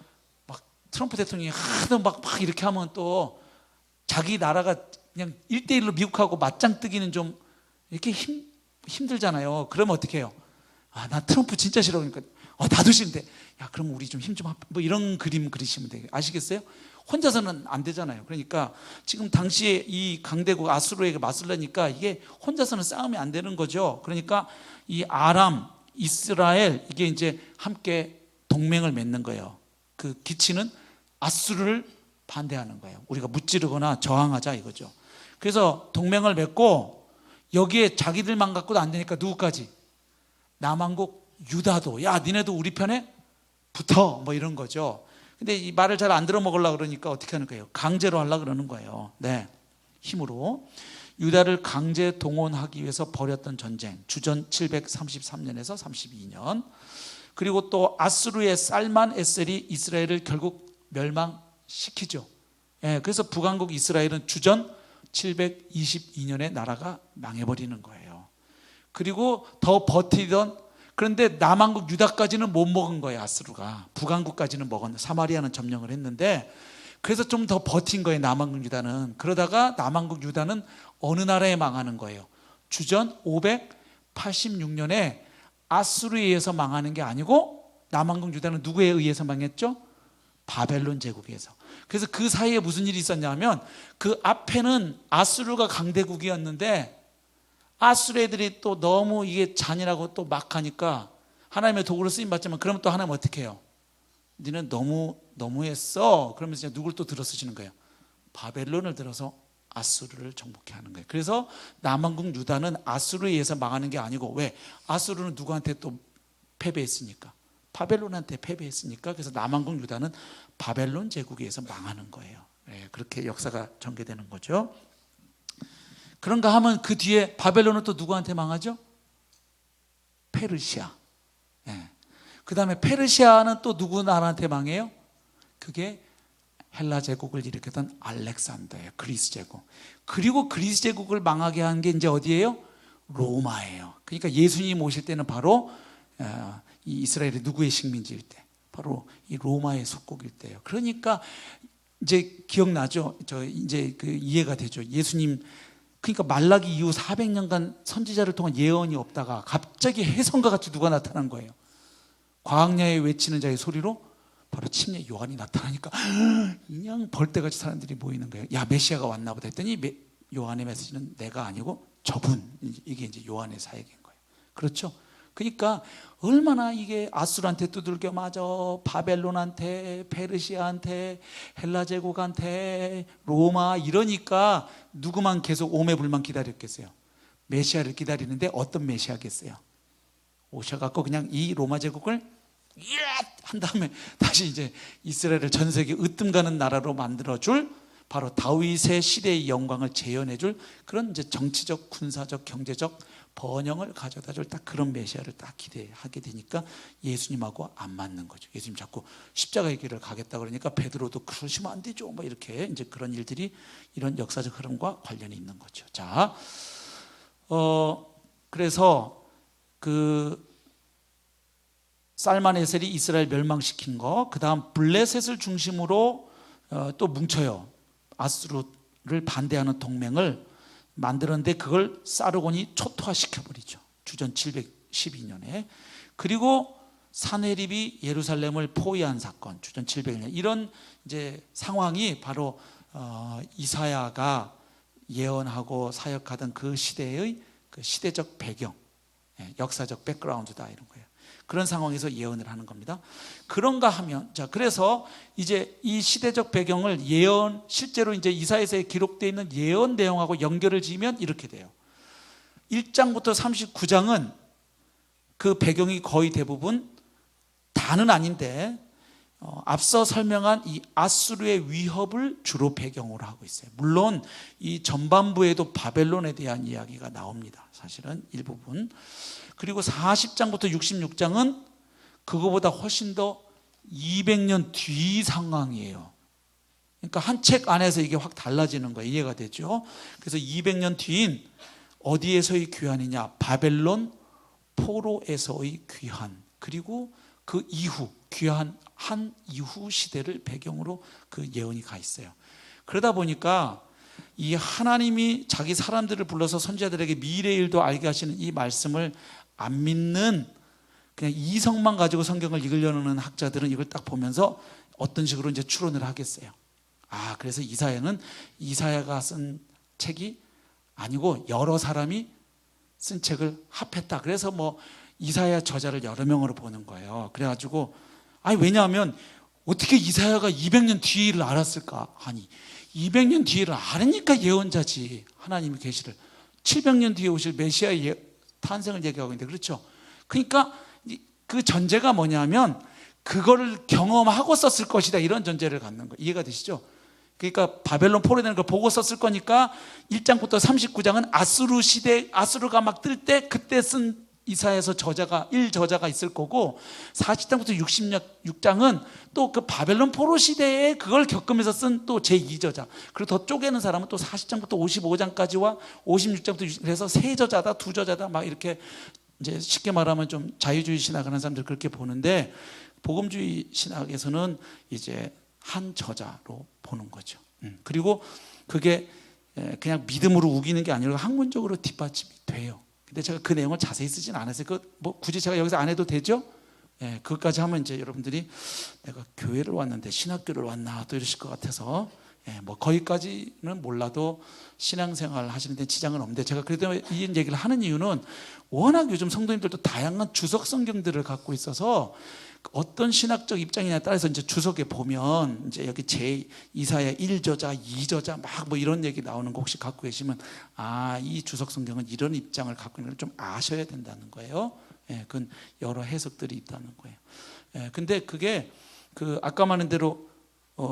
막 트럼프 대통령이 하도 막 이렇게 하면 또 자기 나라가 그냥 1대1로 미국하고 맞짱 뜨기는 좀 이렇게 힘들잖아요. 그러면 어떻게 해요? 나 트럼프 진짜 싫어. 그러니까 나도 싫은데, 야 그럼 우리 좀 힘 좀 뭐 이런 그림 그리시면 돼요. 아시겠어요? 혼자서는 안 되잖아요. 그러니까 지금 당시에 이 강대국 아수르에게 맞설려니까 이게 혼자서는 싸움이 안 되는 거죠. 그러니까 이 아람, 이스라엘, 이게 이제 함께 동맹을 맺는 거예요. 그 기치는 아수르를 반대하는 거예요. 우리가 무찌르거나 저항하자 이거죠. 그래서 동맹을 맺고 여기에 자기들만 갖고도 안 되니까 누구까지? 남왕국 유다도, 야 니네도 우리 편에 붙어, 뭐 이런 거죠. 근데 이 말을 잘 안 들어 먹으려고 그러니까 어떻게 하는 거예요? 강제로 하려고 그러는 거예요. 네, 힘으로 유다를 강제 동원하기 위해서 벌였던 전쟁, 주전 733년에서 32년. 그리고 또 아수르의 살만 에셀이 이스라엘을 결국 멸망시키죠. 예, 그래서 북왕국 이스라엘은 주전 722년에 나라가 망해버리는 거예요. 그리고 더 버티던, 그런데 남왕국 유다까지는 못 먹은 거예요. 아수르가. 북왕국까지는 먹었는데, 사마리아는 점령을 했는데, 그래서 좀 더 버틴 거예요. 남왕국 유다는. 그러다가 남왕국 유다는 어느 나라에 망하는 거예요? 주전 586년에 아수르에 의해서 망하는 게 아니고, 남왕국 유다는 누구에 의해서 망했죠? 바벨론 제국에 의해서. 그래서 그 사이에 무슨 일이 있었냐면, 그 앞에는 아수르가 강대국이었는데 아수르 애들이 또 너무 이게 잔인하고 또 막 하니까 하나님의 도구로 쓰임 받지만, 그러면 또 하나님 어떻게 해요? 니는 너무했어. 그러면서 이제 누굴 또 들어 쓰시는 거예요? 바벨론을 들어서 아수르를 정복해 하는 거예요. 그래서 남왕국 유다는 아수르에 의해서 망하는 게 아니고, 왜? 아수르는 누구한테 또 패배했으니까, 바벨론한테 패배했으니까. 그래서 남왕국 유다는 바벨론 제국에 의해서 망하는 거예요. 네, 그렇게 역사가 전개되는 거죠. 그런가 하면 그 뒤에 바벨론은 또 누구한테 망하죠? 페르시아. 네. 그 다음에 페르시아는 또 누구 나라한테 망해요? 그게 헬라 제국을 일으켰던 알렉산더예요. 그리스 제국. 그리고 그리스 제국을 망하게 한 게 이제 어디예요? 로마예요. 그러니까 예수님 오실 때는 바로 이 이스라엘이 누구의 식민지일 때? 바로 이 로마의 속국일 때예요. 그러니까 이제 기억나죠? 저 이제 그 이해가 되죠. 예수님, 그러니까 말라기 이후 400년간 선지자를 통한 예언이 없다가 갑자기 혜성과 같이 누가 나타난 거예요? 광야에 외치는 자의 소리로 바로 침례 요한이 나타나니까 그냥 벌떼같이 사람들이 모이는 거예요. 야, 메시아가 왔나 보다 했더니 요한의 메시지는 내가 아니고 저분, 이게 이제 요한의 사역인 거예요. 그렇죠? 그러니까 얼마나 이게 아수르한테 두들겨 맞아, 바벨론한테, 페르시아한테, 헬라 제국한테, 로마 이러니까 누구만 계속 오매불만 기다렸겠어요? 메시아를 기다리는데 어떤 메시아겠어요? 오셔갖고 그냥 이 로마 제국을 한 다음에 다시 이제 이스라엘을 전 세계 으뜸 가는 나라로 만들어줄, 바로 다윗의 시대의 영광을 재현해줄 그런 이제 정치적, 군사적, 경제적 번영을 가져다줄 딱 그런 메시아를 딱 기대하게 되니까 예수님하고 안 맞는 거죠. 예수님 자꾸 십자가의 길을 가겠다 그러니까 베드로도 그러시면 안 되죠. 뭐 이렇게 이제 그런 일들이 이런 역사적 흐름과 관련이 있는 거죠. 자, 그래서 그 살만에셀이 이스라엘 멸망시킨 거, 그 다음 블레셋을 중심으로 또 뭉쳐요. 아수르를 반대하는 동맹을 만들었는데 그걸 사르곤이 초토화시켜버리죠. 주전 712년에. 그리고 사네립이 예루살렘을 포위한 사건, 주전 701년. 이런 이제 상황이 바로 이사야가 예언하고 사역하던 그 시대의 그 시대적 배경, 역사적 백그라운드다 이런 거예요. 그런 상황에서 예언을 하는 겁니다. 그런가 하면, 자, 그래서 이제 이 시대적 배경을 예언, 실제로 이제 이사야서에 기록되어 있는 예언 내용하고 연결을 지으면 이렇게 돼요. 1장부터 39장은 그 배경이 거의 대부분 다는 아닌데 앞서 설명한 이 아수르의 위협을 주로 배경으로 하고 있어요. 물론 이 전반부에도 바벨론에 대한 이야기가 나옵니다. 사실은 일부분. 그리고 40장부터 66장은 그거보다 훨씬 더 200년 뒤 상황이에요. 그러니까 한 책 안에서 이게 확 달라지는 거예요. 이해가 되죠? 그래서 200년 뒤인 어디에서의 귀환이냐? 바벨론 포로에서의 귀환. 그리고 그 이후 귀환한 이후 시대를 배경으로 그 예언이 가 있어요. 그러다 보니까 이 하나님이 자기 사람들을 불러서 선지자들에게 미래의 일도 알게 하시는 이 말씀을 안 믿는 그냥 이성만 가지고 성경을 읽으려는 학자들은 이걸 딱 보면서 어떤 식으로 이제 추론을 하겠어요. 아, 그래서 이사야는 이사야가 쓴 책이 아니고 여러 사람이 쓴 책을 합했다. 그래서 뭐 이사야 저자를 여러 명으로 보는 거예요. 그래가지고 아니 왜냐하면 어떻게 이사야가 200년 뒤를 알았을까? 아니 200년 뒤를 알으니까 예언자지. 하나님의 계시를 700년 뒤에 오실 메시아의 탄생을 얘기하고 있는데, 그렇죠? 그러니까 그 전제가 뭐냐면 그거를 경험하고 썼을 것이다, 이런 전제를 갖는 거예요. 이해가 되시죠? 그러니까 바벨론 포로되는 걸 보고 썼을 거니까 1장부터 39장은 아수르 시대, 아수르가 막 뜰 때 그때 쓴 이사야서 저자가 1저자가 있을 거고, 40장부터 66장은 또 그 바벨론 포로 시대에 그걸 겪으면서 쓴 또 제2저자, 그리고 더 쪼개는 사람은 또 40장부터 55장까지와 56장부터, 그래서 세 저자다, 두 저자다, 막 이렇게 이제 쉽게 말하면 좀 자유주의 신학하는 사람들 그렇게 보는데, 복음주의 신학에서는 이제 한 저자로 보는 거죠. 그리고 그게 그냥 믿음으로 우기는 게 아니라 학문적으로 뒷받침이 돼요. 근데 제가 그 내용을 자세히 쓰진 않았어요. 그 뭐 굳이 제가 여기서 안 해도 되죠? 그것까지 하면 이제 여러분들이 내가 교회를 왔는데 신학교를 왔나 또 이러실 것 같아서, 뭐 거기까지는 몰라도 신앙생활 하시는데 지장은 없는데, 제가 그래도 이 얘기를 하는 이유는 워낙 요즘 성도님들도 다양한 주석 성경들을 갖고 있어서 어떤 신학적 입장이냐에 따라서 이제 주석에 보면 이제 여기 이사야 1저자, 2저자 막 뭐 이런 얘기 나오는 거 혹시 갖고 계시면, 아, 이 주석 성경은 이런 입장을 갖고 있는 걸 좀 아셔야 된다는 거예요. 그건 여러 해석들이 있다는 거예요. 근데 그게 그 아까 말한 대로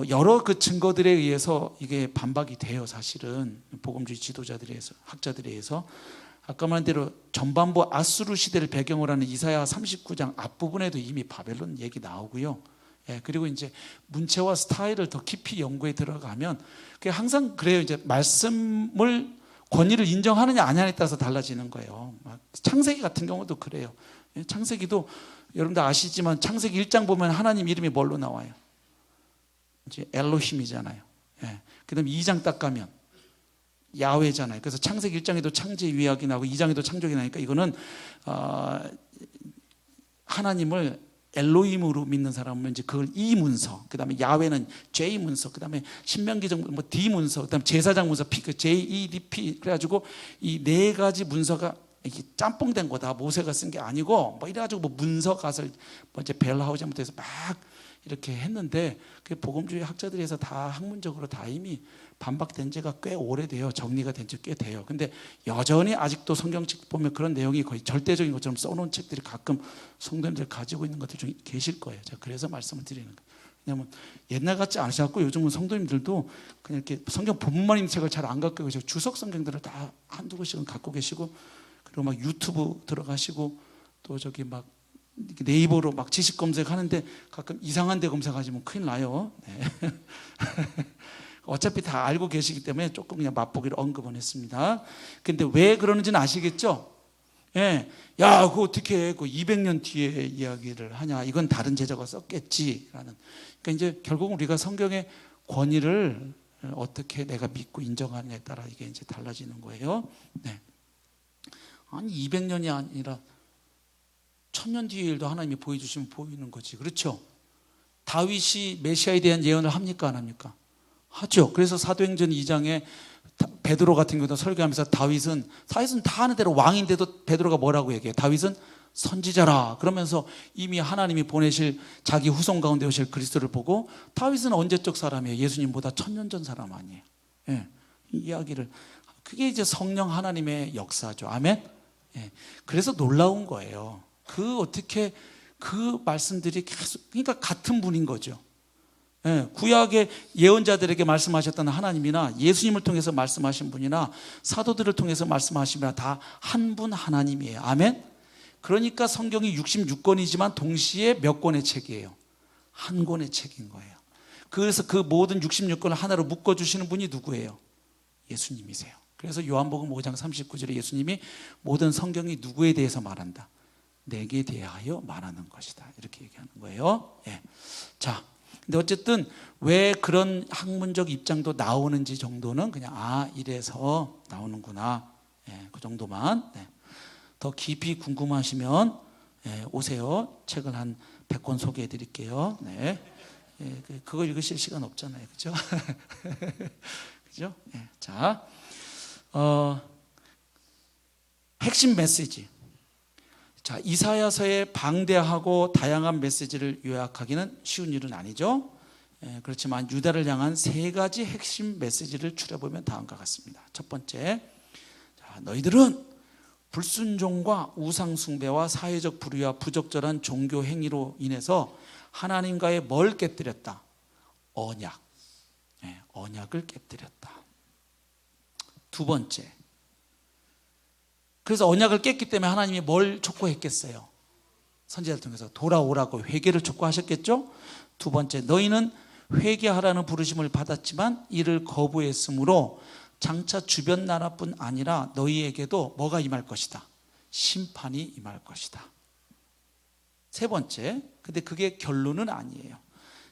여러 그 증거들에 의해서 이게 반박이 돼요. 사실은 복음주의 지도자들에 의해서, 학자들에 의해서. 아까 말한 대로 전반부 아수르 시대를 배경으로 하는 이사야 39장 앞부분에도 이미 바벨론 얘기 나오고요. 그리고 이제 문체와 스타일을 더 깊이 연구에 들어가면, 그게 항상 그래요. 이제 말씀을 권위를 인정하느냐 아니냐에 따라서 달라지는 거예요. 창세기 같은 경우도 그래요. 창세기도 여러분들 아시지만 창세기 1장 보면 하나님 이름이 뭘로 나와요? 이제 엘로힘이잖아요. 그다음에 2장 딱 가면 야훼잖아요. 그래서 창세기 1장에도 창제 위약이 나오고 2장에도 창조기 나니까 이거는 하나님을 엘로힘으로 믿는 사람은 이제 그걸 E 문서, 그다음에 야훼는 J 문서, 그다음에 신명기적 D 문서, 그다음에 제사장 문서 P, JEDP, 그래가지고 이 네 가지 문서가 이게 짬뽕된 거다. 모세가 쓴 게 아니고 뭐 이래가지고 뭐 문서 가설 뭐 이제 벨하우자부터 해서 막 이렇게 했는데 그 복음주의 학자들이 해서 다 학문적으로 다 이미 반박된 지가 꽤 오래돼요. 정리가 된 지 꽤 돼요. 근데 여전히 아직도 성경책 보면 그런 내용이 거의 절대적인 것처럼 써놓은 책들이 가끔 성도님들 가지고 있는 것들 중에 계실 거예요. 제가 그래서 말씀을 드리는 거예요. 왜냐하면 옛날 같지 않으셔갖고 요즘은 성도님들도 그냥 이렇게 성경 본문만 있는 책을 잘 안 갖고 계시고 주석 성경들을 다 한두 권씩은 갖고 계시고, 그리고 막 유튜브 들어가시고 또 저기 막 네이버로 막 지식 검색하는데 가끔 이상한 데 검색하시면 큰일 나요. 네. 어차피 다 알고 계시기 때문에 조금 그냥 맛보기를 언급은 했습니다. 근데 왜 그러는지는 아시겠죠? 예. 야, 그거 어떻게 그 200년 뒤에 이야기를 하냐? 이건 다른 제자가 썼겠지라는. 그러니까 이제 결국 우리가 성경의 권위를 어떻게 내가 믿고 인정하느냐에 따라 이게 이제 달라지는 거예요. 네. 아니 200년이 아니라 1000년 뒤의 일도 하나님이 보여주시면 보이는 거지. 그렇죠? 다윗이 메시아에 대한 예언을 합니까? 안 합니까? 하죠. 그래서 사도행전 2장에 베드로 같은 경우도 설교하면서 다윗은 다 하는 대로 왕인데도 베드로가 뭐라고 얘기해요? 다윗은 선지자라. 그러면서 이미 하나님이 보내실 자기 후손 가운데 오실 그리스도를 보고 다윗은 언제적 사람이에요? 예수님보다 1000년 전 사람 아니에요. 예, 이 이야기를, 그게 이제 성령 하나님의 역사죠. 아멘. 예, 그래서 놀라운 거예요. 어떻게 그 말씀들이 계속, 그러니까 같은 분인 거죠. 예, 구약의 예언자들에게 말씀하셨던 하나님이나 예수님을 통해서 말씀하신 분이나 사도들을 통해서 말씀하신 분이나 다 한 분 하나님이에요. 아멘. 그러니까 성경이 66권이지만 동시에 몇 권의 책이에요? 한 권의 책인 거예요. 그래서 그 모든 66권을 하나로 묶어주시는 분이 누구예요? 예수님이세요. 그래서 요한복음 5장 39절에 예수님이 모든 성경이 누구에 대해서 말한다? 내게 대하여 말하는 것이다. 이렇게 얘기하는 거예요. 예. 자, 근데 어쨌든 왜 그런 학문적 입장도 나오는지 정도는 그냥 이래서 나오는구나. 예, 그 정도만. 네. 더 깊이 궁금하시면 오세요. 책을 한 100권 소개해 드릴게요. 네. 예, 그거 읽으실 시간 없잖아요. 그죠? 그죠? 예. 자, 핵심 메시지. 자, 이사야서의 방대하고 다양한 메시지를 요약하기는 쉬운 일은 아니죠. 그렇지만 유다를 향한 3가지 핵심 메시지를 추려보면 다음과 같습니다. 첫 번째, 자, 너희들은 불순종과 우상숭배와 사회적 불의와 부적절한 종교 행위로 인해서 하나님과의 뭘 깨뜨렸다? 언약. 언약을 깨뜨렸다. 두 번째, 그래서 언약을 깼기 때문에 하나님이 뭘 촉구했겠어요? 선지자를 통해서 돌아오라고 회개를 촉구하셨겠죠? 두 번째, 너희는 회개하라는 부르심을 받았지만 이를 거부했으므로 장차 주변 나라뿐 아니라 너희에게도 뭐가 임할 것이다? 심판이 임할 것이다. 세 번째, 근데 그게 결론은 아니에요.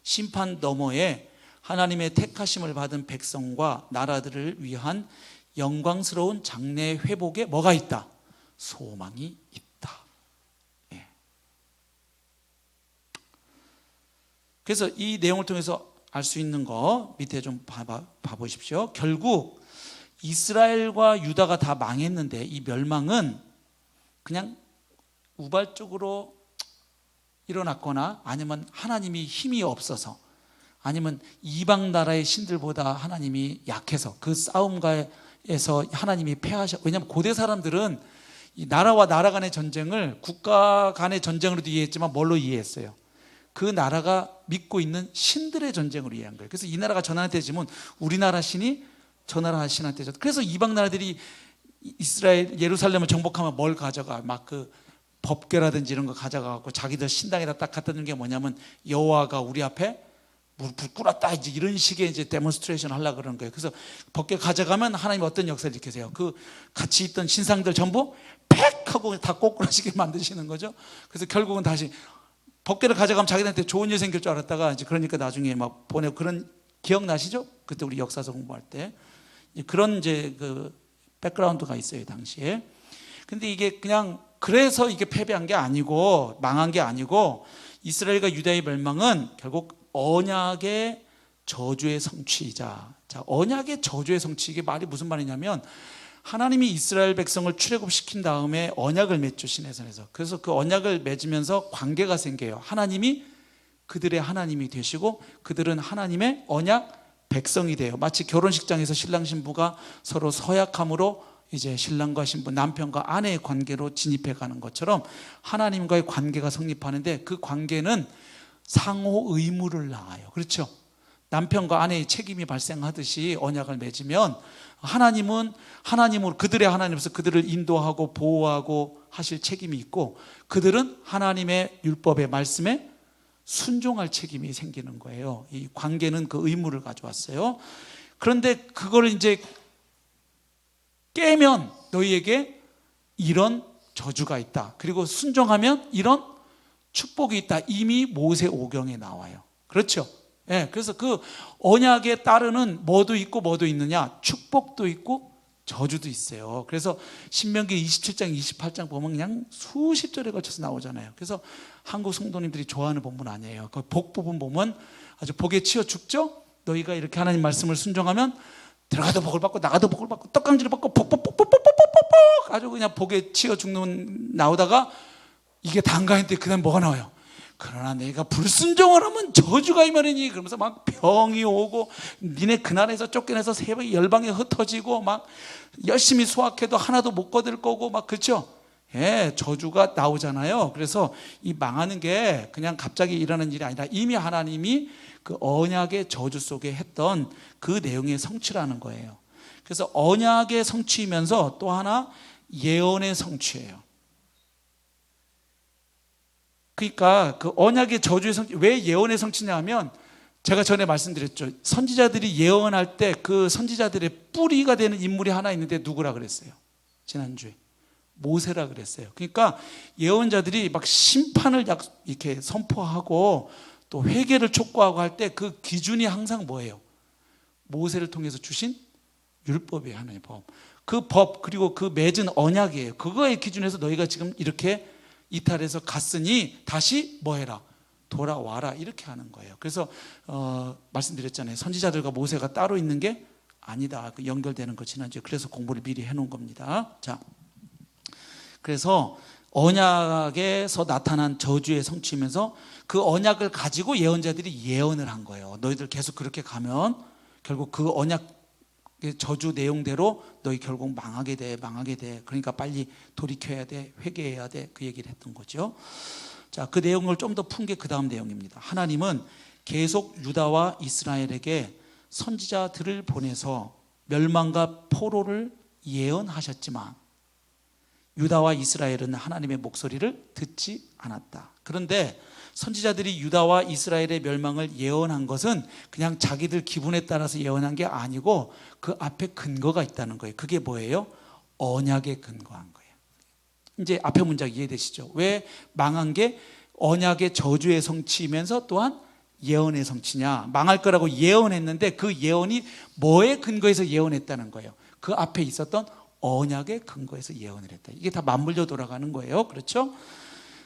심판 너머에 하나님의 택하심을 받은 백성과 나라들을 위한 영광스러운 장래 회복에 뭐가 있다? 소망이 있다. 예. 그래서 이 내용을 통해서 알 수 있는 거 밑에 좀 봐보십시오. 결국 이스라엘과 유다가 다 망했는데 이 멸망은 그냥 우발적으로 일어났거나 아니면 하나님이 힘이 없어서 아니면 이방 나라의 신들보다 하나님이 약해서 그 싸움가에서 하나님이 패하셔. 왜냐하면 고대 사람들은 이 나라와 나라 간의 전쟁을 국가 간의 전쟁으로도 이해했지만 뭘로 이해했어요? 그 나라가 믿고 있는 신들의 전쟁으로 이해한 거예요. 그래서 이 나라가 저 나라한테 지면 우리나라 신이 저 나라 신한테 져. 그래서 이방 나라들이 이스라엘 예루살렘을 정복하면 뭘 가져가? 막 그 법궤라든지 이런 거 가져가고 자기들 신당에다 딱 갖다 주는 게 뭐냐면 여호와가 우리 앞에 무릎을 꿇었다 이제 이런 식의 이제 데몬스트레이션 하려고 그러는 거예요. 그래서 법궤 가져가면 하나님 어떤 역사를 일으키세요? 그 같이 있던 신상들 전부 팩 하고 다 꼬꾸라지게 만드시는 거죠. 그래서 결국은 다시 법궤를 가져가면 자기들한테 좋은 일 생길 줄 알았다가 이제 그러니까 나중에 막 보내고 그런 기억나시죠? 그때 우리 역사서 공부할 때 그런 이제 그 백그라운드가 있어요 당시에. 근데 이게 그냥 그래서 이게 패배한 게 아니고 망한 게 아니고 이스라엘과 유다의 멸망은 결국 언약의 저주의 성취이자. 자, 언약의 저주의 성취, 이게 말이 무슨 말이냐면 하나님이 이스라엘 백성을 출애굽시킨 다음에 언약을 맺죠, 시내산에서. 그래서 그 언약을 맺으면서 관계가 생겨요. 하나님이 그들의 하나님이 되시고 그들은 하나님의 언약 백성이 돼요. 마치 결혼식장에서 신랑 신부가 서로 서약함으로 이제 신랑과 신부, 남편과 아내의 관계로 진입해 가는 것처럼 하나님과의 관계가 성립하는데, 그 관계는 상호 의무를 낳아요. 그렇죠? 남편과 아내의 책임이 발생하듯이 언약을 맺으면 하나님은 하나님으로, 그들의 하나님으로서 그들을 인도하고 보호하고 하실 책임이 있고, 그들은 하나님의 율법의 말씀에 순종할 책임이 생기는 거예요. 이 관계는 그 의무를 가져왔어요. 그런데 그걸 이제 깨면 너희에게 이런 저주가 있다, 그리고 순종하면 이런 축복이 있다, 이미 모세오경에 나와요. 그렇죠? 예, 그래서 그 언약에 따르는 뭐도 있고 뭐도 있느냐, 축복도 있고 저주도 있어요. 그래서 신명기 27장 28장 보면 그냥 수십 절에 걸쳐서 나오잖아요. 그래서 한국 성도님들이 좋아하는 본문 아니에요. 그 복 부분 보면 아주 복에 치여 죽죠. 너희가 이렇게 하나님 말씀을 순종하면 들어가도 복을 받고 나가도 복을 받고 떡강지를 받고 복복복복복복복복 아주 그냥 복에 치여 죽는 나오다가 이게 단가인데 그다음 뭐가 나와요? 그러나 내가 불순종을 하면 저주가 임하리니, 그러면서 막 병이 오고 니네 그날에서 쫓겨내서 새벽에 열방에 흩어지고 막 열심히 수확해도 하나도 못 거둘 거고 막, 그렇죠? 예, 저주가 나오잖아요. 그래서 이 망하는 게 그냥 갑자기 일어나는 일이 아니라 이미 하나님이 그 언약의 저주 속에 했던 그 내용의 성취라는 거예요. 그래서 언약의 성취이면서 또 하나 예언의 성취예요. 그러니까 그 언약의 저주의 성취, 왜 예언의 성취냐 하면, 제가 전에 말씀드렸죠. 선지자들이 예언할 때 그 선지자들의 뿌리가 되는 인물이 하나 있는데 누구라 그랬어요? 지난주에 모세라 그랬어요. 그러니까 예언자들이 막 심판을 이렇게 선포하고 또 회개를 촉구하고 할 때 그 기준이 항상 뭐예요? 모세를 통해서 주신 율법이에요. 하나님의 법. 그 법, 그리고 그 맺은 언약이에요. 그거의 기준에서 너희가 지금 이렇게 이탈해서 갔으니 다시 뭐 해라? 돌아와라, 이렇게 하는 거예요. 그래서 말씀드렸잖아요. 선지자들과 모세가 따로 있는 게 아니다. 그 연결되는 거 지난주에 그래서 공부를 미리 해놓은 겁니다. 자, 그래서 언약에서 나타난 저주의 성취면서 그 언약을 가지고 예언자들이 예언을 한 거예요. 너희들 계속 그렇게 가면 결국 그 언약 저주 내용대로 너희 결국 망하게 돼. 그러니까 빨리 돌이켜야 돼, 회개해야 돼, 그 얘기를 했던 거죠. 자, 그 내용을 좀 더 푼 게 그 다음 내용입니다. 하나님은 계속 유다와 이스라엘에게 선지자들을 보내서 멸망과 포로를 예언하셨지만 유다와 이스라엘은 하나님의 목소리를 듣지 않았다. 그런데 선지자들이 유다와 이스라엘의 멸망을 예언한 것은 그냥 자기들 기분에 따라서 예언한 게 아니고 그 앞에 근거가 있다는 거예요. 그게 뭐예요? 언약에 근거한 거예요. 이제 앞에 문장 이해되시죠? 왜 망한 게 언약의 저주의 성취이면서 또한 예언의 성취냐? 망할 거라고 예언했는데 그 예언이 뭐에 근거해서 예언했다는 거예요? 그 앞에 있었던 언약의 근거해서 예언을 했다. 이게 다 맞물려 돌아가는 거예요. 그렇죠?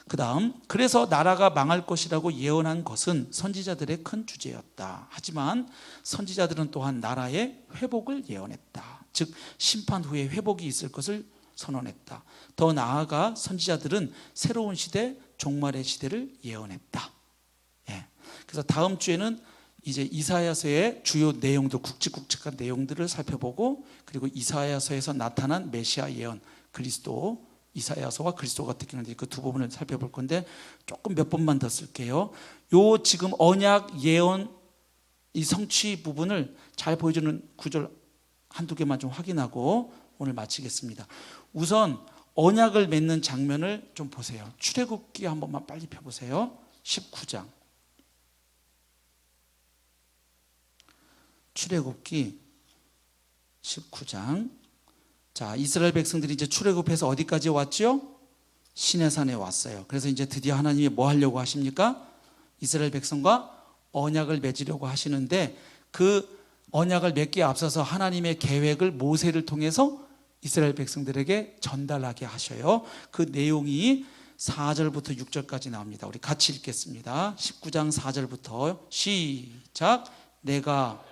그 다음, 그래서 나라가 망할 것이라고 예언한 것은 선지자들의 큰 주제였다. 하지만 선지자들은 또한 나라의 회복을 예언했다. 즉 심판 후에 회복이 있을 것을 선언했다. 더 나아가 선지자들은 새로운 시대, 종말의 시대를 예언했다. 예. 그래서 다음 주에는 이제 이사야서의 주요 내용들, 굵직굵직한 내용들을 살펴보고, 그리고 이사야서에서 나타난 메시아 예언, 그리스도, 이사야서와 그리스도가 특징을 그 두 부분을 살펴볼 건데 조금 몇 번만 더 쓸게요. 요 지금 언약 예언 이 성취 부분을 잘 보여주는 구절 한두 개만 좀 확인하고 오늘 마치겠습니다. 우선 언약을 맺는 장면을 좀 보세요. 출애굽기 한 번만 빨리 펴보세요. 19장. 출애굽기 19장. 자, 이스라엘 백성들이 이제 출애굽해서 어디까지 왔죠? 시내산에 왔어요. 그래서 이제 드디어 하나님이 뭐 하려고 하십니까? 이스라엘 백성과 언약을 맺으려고 하시는데, 그 언약을 맺기에 앞서서 하나님의 계획을 모세를 통해서 이스라엘 백성들에게 전달하게 하셔요. 그 내용이 4절부터 6절까지 나옵니다. 우리 같이 읽겠습니다. 19장 4절부터 시작. 내가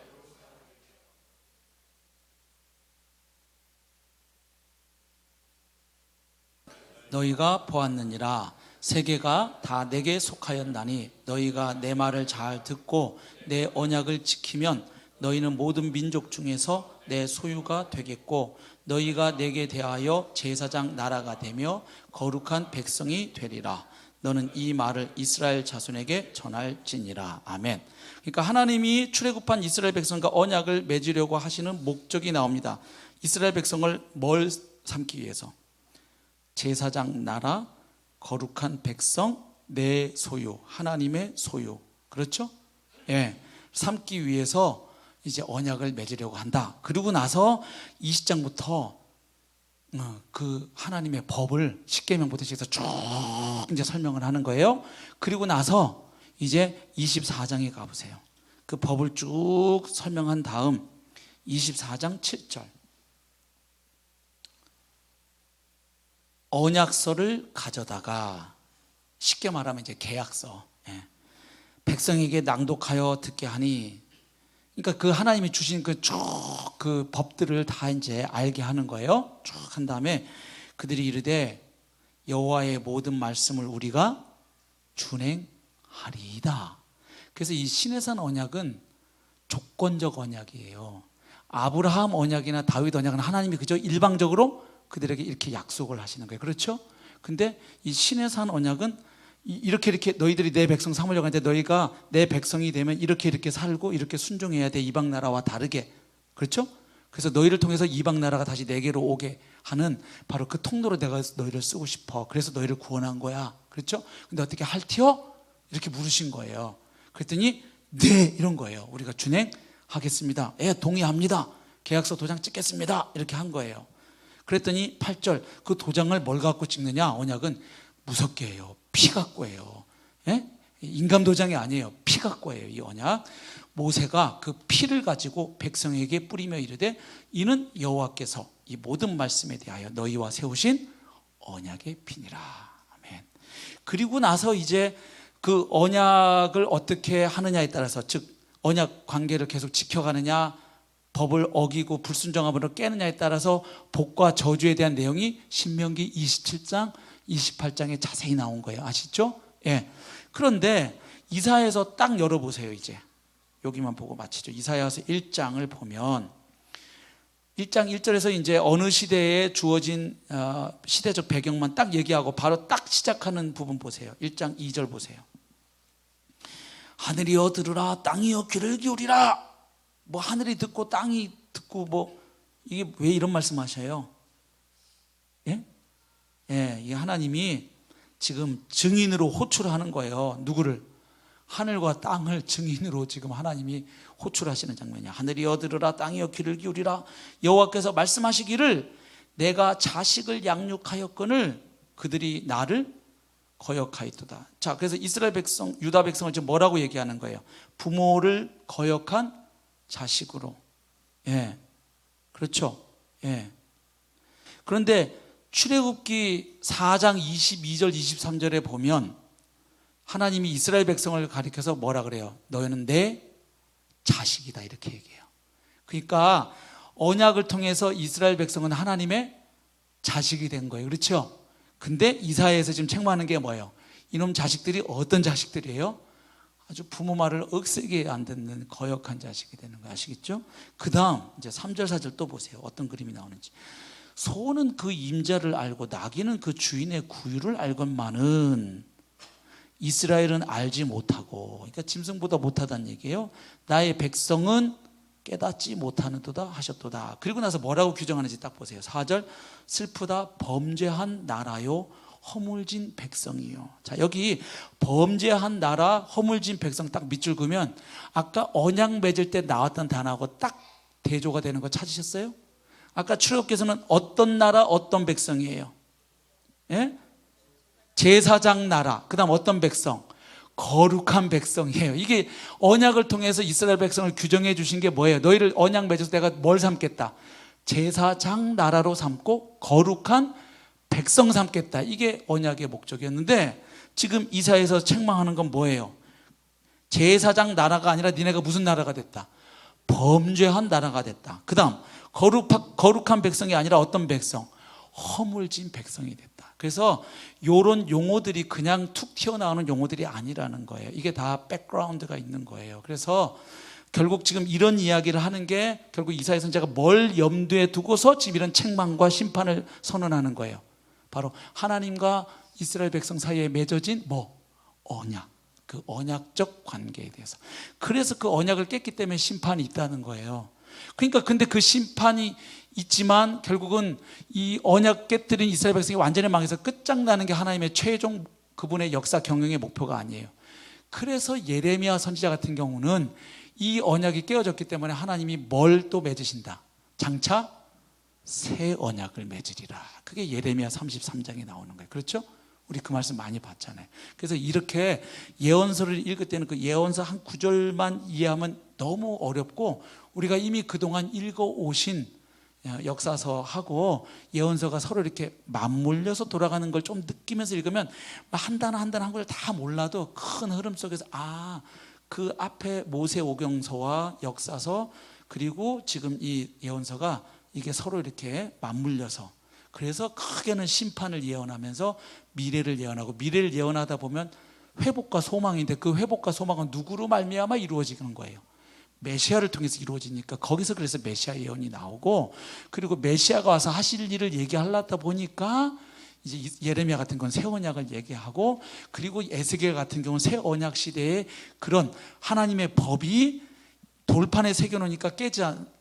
너희가 보았느니라. 세계가 다 내게 속하였나니 너희가 내 말을 잘 듣고 내 언약을 지키면 너희는 모든 민족 중에서 내 소유가 되겠고 너희가 내게 대하여 제사장 나라가 되며 거룩한 백성이 되리라. 너는 이 말을 이스라엘 자손에게 전할지니라. 아멘. 그러니까 하나님이 출애굽한 이스라엘 백성과 언약을 맺으려고 하시는 목적이 나옵니다. 이스라엘 백성을 뭘 삼기 위해서? 제사장 나라, 거룩한 백성, 내 소유, 하나님의 소유. 그렇죠? 예. 삼기 위해서 이제 언약을 맺으려고 한다. 그리고 나서 20장부터 그 하나님의 법을 십계명부터 시작해서 쭉 이제 설명을 하는 거예요. 그리고 나서 이제 24장에 가보세요. 그 법을 쭉 설명한 다음 24장 7절. 언약서를 가져다가, 쉽게 말하면 이제 계약서, 백성에게 낭독하여 듣게 하니, 그러니까 그 하나님이 주신 그 쭉 그 법들을 다 이제 알게 하는 거예요. 쭉 한 다음에 그들이 이르되 여호와의 모든 말씀을 우리가 준행하리이다. 그래서 이 시내산 언약은 조건적 언약이에요. 아브라함 언약이나 다윗 언약은 하나님이 그저 일방적으로 그들에게 이렇게 약속을 하시는 거예요. 그렇죠? 근데 이 시내산 언약은 이렇게 너희들이 내 백성 삼으려고 하는데 너희가 내 백성이 되면 이렇게 살고 이렇게 순종해야 돼. 이방 나라와 다르게. 그렇죠? 그래서 너희를 통해서 이방 나라가 다시 내게로 오게 하는 바로 그 통로로 내가 너희를 쓰고 싶어. 그래서 너희를 구원한 거야. 그렇죠? 근데 어떻게 할티요? 이렇게 물으신 거예요. 그랬더니 네, 이런 거예요. 우리가 준행하겠습니다. 예, 동의합니다. 계약서 도장 찍겠습니다. 이렇게 한 거예요. 그랬더니 8절, 그 도장을 뭘 갖고 찍느냐? 언약은 무섭게 해요. 피 갖고 해요. 예? 인감 도장이 아니에요. 피 갖고 해요. 이 언약. 모세가 그 피를 가지고 백성에게 뿌리며 이르되 이는 여호와께서 이 모든 말씀에 대하여 너희와 세우신 언약의 피니라. 아멘. 그리고 나서 이제 그 언약을 어떻게 하느냐에 따라서, 즉 언약 관계를 계속 지켜가느냐, 법을 어기고 불순종함으로 깨느냐에 따라서 복과 저주에 대한 내용이 신명기 27장 28장에 자세히 나온 거예요. 아시죠? 예. 그런데 이사야에서 딱 열어보세요. 이제 여기만 보고 마치죠. 이사야서 1장을 보면 1장 1절에서 이제 어느 시대에 주어진 시대적 배경만 딱 얘기하고 바로 딱 시작하는 부분 보세요. 1장 2절 보세요. 하늘이여 들으라, 땅이여 귀를 기울이라. 뭐 하늘이 듣고 땅이 듣고 뭐 이게 왜 이런 말씀하셔요? 예? 예, 이 하나님이 지금 증인으로 호출하는 거예요. 누구를? 하늘과 땅을 증인으로 지금 하나님이 호출하시는 장면이야. 하늘이여 들으라, 땅이여 귀를 기울이라. 여호와께서 말씀하시기를 내가 자식을 양육하였거늘 그들이 나를 거역하였도다. 자, 그래서 이스라엘 백성, 유다 백성을 지금 뭐라고 얘기하는 거예요? 부모를 거역한 자식으로. 예, 그렇죠. 예. 그런데 출애굽기 4장 22절 23절에 보면 하나님이 이스라엘 백성을 가리켜서 뭐라 그래요? 너희는 내 자식이다, 이렇게 얘기해요. 그러니까 언약을 통해서 이스라엘 백성은 하나님의 자식이 된 거예요. 그렇죠? 근데 이사야에서 지금 책망하는 게 뭐예요? 이놈 자식들이 어떤 자식들이에요? 아주 부모 말을 억세게 안 듣는 거역한 자식이 되는 거 아시겠죠? 그 다음 이제 3절 4절 또 보세요. 어떤 그림이 나오는지. 소는 그 임자를 알고 나귀는 그 주인의 구유를 알건만은 이스라엘은 알지 못하고, 그러니까 짐승보다 못하다는 얘기예요. 나의 백성은 깨닫지 못하는도다 하셨도다. 그리고 나서 뭐라고 규정하는지 딱 보세요. 4절, 슬프다 범죄한 나라요 허물진 백성이요. 자, 여기 범죄한 나라 허물진 백성 딱 밑줄 그으면 아까 언약 맺을 때 나왔던 단어하고 딱 대조가 되는 거 찾으셨어요? 아까 출애굽기에서는 어떤 나라 어떤 백성이에요? 예? 제사장 나라. 그 다음 어떤 백성? 거룩한 백성이에요. 이게 언약을 통해서 이스라엘 백성을 규정해 주신 게 뭐예요? 너희를 언약 맺어서 내가 뭘 삼겠다? 제사장 나라로 삼고 거룩한 백성 삼겠다. 이게 언약의 목적이었는데 지금 이사야에서 책망하는 건 뭐예요? 제사장 나라가 아니라 니네가 무슨 나라가 됐다? 범죄한 나라가 됐다. 그 다음 거룩한 백성이 아니라 어떤 백성? 허물진 백성이 됐다. 그래서 이런 용어들이 그냥 툭 튀어나오는 용어들이 아니라는 거예요. 이게 다 백그라운드가 있는 거예요. 그래서 결국 지금 이런 이야기를 하는 게 결국 이사야 선지자가 뭘 염두에 두고서 지금 이런 책망과 심판을 선언하는 거예요. 바로 하나님과 이스라엘 백성 사이에 맺어진 언약, 그 언약적 관계에 대해서. 그래서 그 언약을 깼기 때문에 심판이 있다는 거예요. 그러니까 근데 그 심판이 있지만 결국은 이 언약 깨뜨린 이스라엘 백성이 완전히 망해서 끝장나는 게 하나님의 최종 그분의 역사 경영의 목표가 아니에요. 그래서 예레미야 선지자 같은 경우는 이 언약이 깨어졌기 때문에 하나님이 뭘 또 맺으신다? 장차 새 언약을 맺으리라. 그게 예레미야 33장에 나오는 거예요. 그렇죠? 우리 그 말씀 많이 봤잖아요. 그래서 이렇게 예언서를 읽을 때는 그 예언서 한 구절만 이해하면 너무 어렵고, 우리가 이미 그동안 읽어오신 역사서하고 예언서가 서로 이렇게 맞물려서 돌아가는 걸 좀 느끼면서 읽으면 한 단어 한 단어 한 걸 다 몰라도 큰 흐름 속에서 그 앞에 모세오경서와 역사서 그리고 지금 이 예언서가 이게 서로 이렇게 맞물려서, 그래서 크게는 심판을 예언하면서 미래를 예언하고, 미래를 예언하다 보면 회복과 소망인데 그 회복과 소망은 누구로 말미암아 이루어지는 거예요? 메시아를 통해서 이루어지니까 거기서 그래서 메시아 예언이 나오고, 그리고 메시아가 와서 하실 일을 얘기하려다 보니까 이제 예레미야 같은 건 새 언약을 얘기하고, 그리고 에스겔 같은 경우는 새 언약 시대에 그런 하나님의 법이 돌판에 새겨놓으니까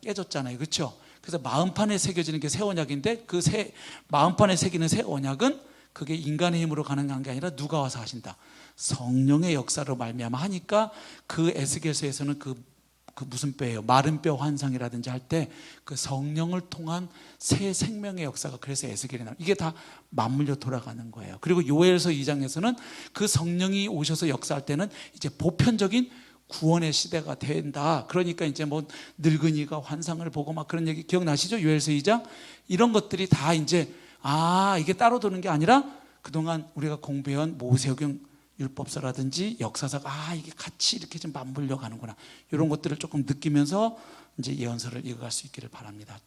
깨졌잖아요. 그렇죠? 그래서 마음판에 새겨지는 게 새 언약인데, 그 마음판에 새기는 새 언약은 그게 인간의 힘으로 가능한 게 아니라 누가 와서 하신다? 성령의 역사로 말미암아 하니까, 그 에스겔서에서는 그 무슨 뼈예요? 마른 뼈 환상이라든지 할 때 그 성령을 통한 새 생명의 역사가, 그래서 에스겔이 나와요. 이게 다 맞물려 돌아가는 거예요. 그리고 요엘서 2장에서는 그 성령이 오셔서 역사할 때는 이제 보편적인 구원의 시대가 된다. 그러니까 이제 늙은이가 환상을 보고 막 그런 얘기 기억나시죠? 요엘서 2장. 이런 것들이 다 이제 이게 따로 도는 게 아니라 그동안 우리가 공부해온 모세오경 율법서라든지 역사서가 이게 같이 이렇게 좀 맞물려 가는구나, 이런 것들을 조금 느끼면서 이제 예언서를 읽어갈 수 있기를 바랍니다.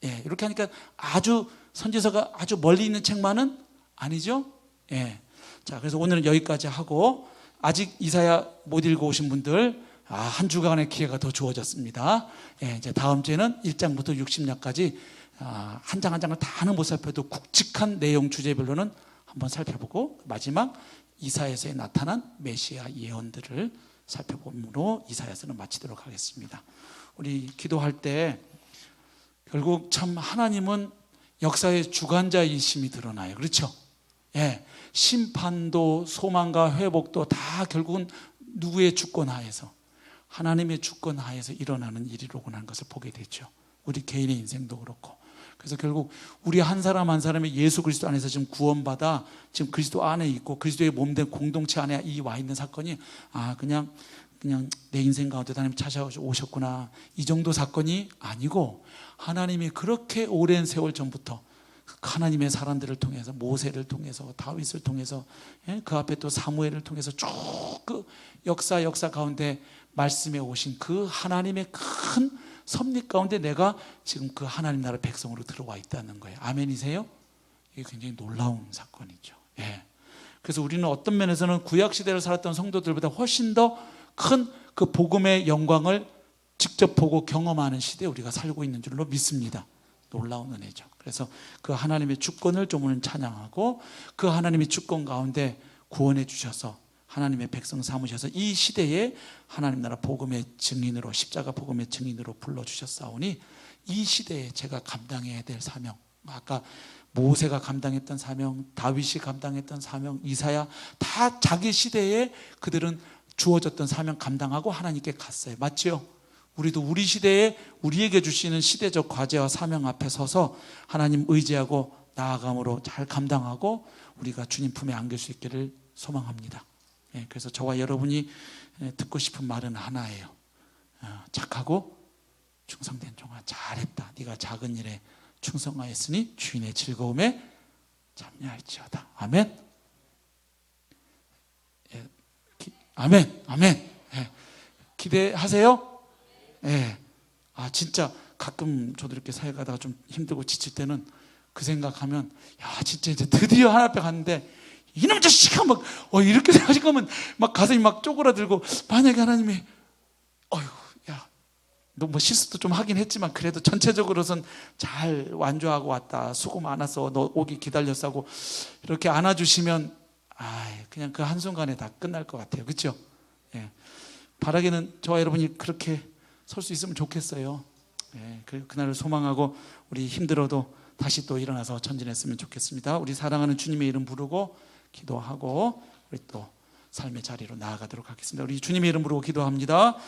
예, 이렇게 하니까 아주 선지서가 아주 멀리 있는 책만은 아니죠. 예, 자, 그래서 오늘은 여기까지 하고, 아직 이사야 못 읽어 오신 분들 한 주간의 기회가 더 주어졌습니다. 예, 이제 다음 주에는 1장부터 60장까지 한 장 한 장을 다는 못 살펴도 굵직한 내용 주제별로는 한번 살펴보고, 마지막 이사야서에 나타난 메시아 예언들을 살펴봄으로 이사야서는 마치도록 하겠습니다. 우리 기도할 때 결국 참 하나님은 역사의 주관자이심이 드러나요. 그렇죠? 예, 심판도 소망과 회복도 다 결국은 누구의 주권 하에서, 하나님의 주권 하에서 일어나는 일이로군 하는 것을 보게 되죠. 우리 개인의 인생도 그렇고. 그래서 결국 우리 한 사람 한 사람이 예수 그리스도 안에서 지금 구원받아 지금 그리스도 안에 있고 그리스도의 몸된 공동체 안에 이 와 있는 사건이 그냥 내 인생 가운데 하나님 찾아오셨구나, 이 정도 사건이 아니고, 하나님이 그렇게 오랜 세월 전부터 하나님의 사람들을 통해서, 모세를 통해서, 다윗을 통해서, 그 앞에 또 사무엘을 통해서 쭉 그 역사 가운데 말씀해 오신 그 하나님의 큰 섭리 가운데 내가 지금 그 하나님 나라 백성으로 들어와 있다는 거예요. 아멘이세요? 이게 굉장히 놀라운 사건이죠. 예. 그래서 우리는 어떤 면에서는 구약 시대를 살았던 성도들보다 훨씬 더 큰 그 복음의 영광을 직접 보고 경험하는 시대에 우리가 살고 있는 줄로 믿습니다. 놀라운 은혜죠. 그래서 그 하나님의 주권을 좀 오늘 찬양하고, 그 하나님의 주권 가운데 구원해 주셔서 하나님의 백성 삼으셔서 이 시대에 하나님 나라 복음의 증인으로, 십자가 복음의 증인으로 불러주셨사오니, 이 시대에 제가 감당해야 될 사명, 아까 모세가 감당했던 사명, 다윗이 감당했던 사명, 이사야, 다 자기 시대에 그들은 주어졌던 사명 감당하고 하나님께 갔어요. 맞죠? 우리도 우리 시대에 우리에게 주시는 시대적 과제와 사명 앞에 서서 하나님 의지하고 나아감으로 잘 감당하고 우리가 주님 품에 안길 수 있기를 소망합니다. 그래서 저와 여러분이 듣고 싶은 말은 하나예요. 착하고 충성된 종아, 잘했다. 네가 작은 일에 충성하였으니 주인의 즐거움에 참여할지어다. 아멘. 아멘. 기대하세요. 진짜 가끔 저도 이렇게 사회 가다가 좀 힘들고 지칠 때는 그 생각하면 야 진짜 이제 드디어 하나님 앞에 갔는데 이놈 자식아 막 이렇게 생각하면 막 가슴이 막 쪼그라들고, 만약에 하나님이 어휴 야 너 뭐 실수도 좀 하긴 했지만 그래도 전체적으로선 잘 완주하고 왔다, 수고 많았어, 너 오기 기다렸어 하고 이렇게 안아주시면 그냥 그 한순간에 다 끝날 것 같아요. 그렇죠? 예. 바라기는 저와 여러분이 그렇게 설 수 있으면 좋겠어요. 예. 그날을 소망하고 우리 힘들어도 다시 또 일어나서 전진했으면 좋겠습니다. 우리 사랑하는 주님의 이름 부르고 기도하고 우리 또 삶의 자리로 나아가도록 하겠습니다. 우리 주님의 이름 부르고 기도합니다.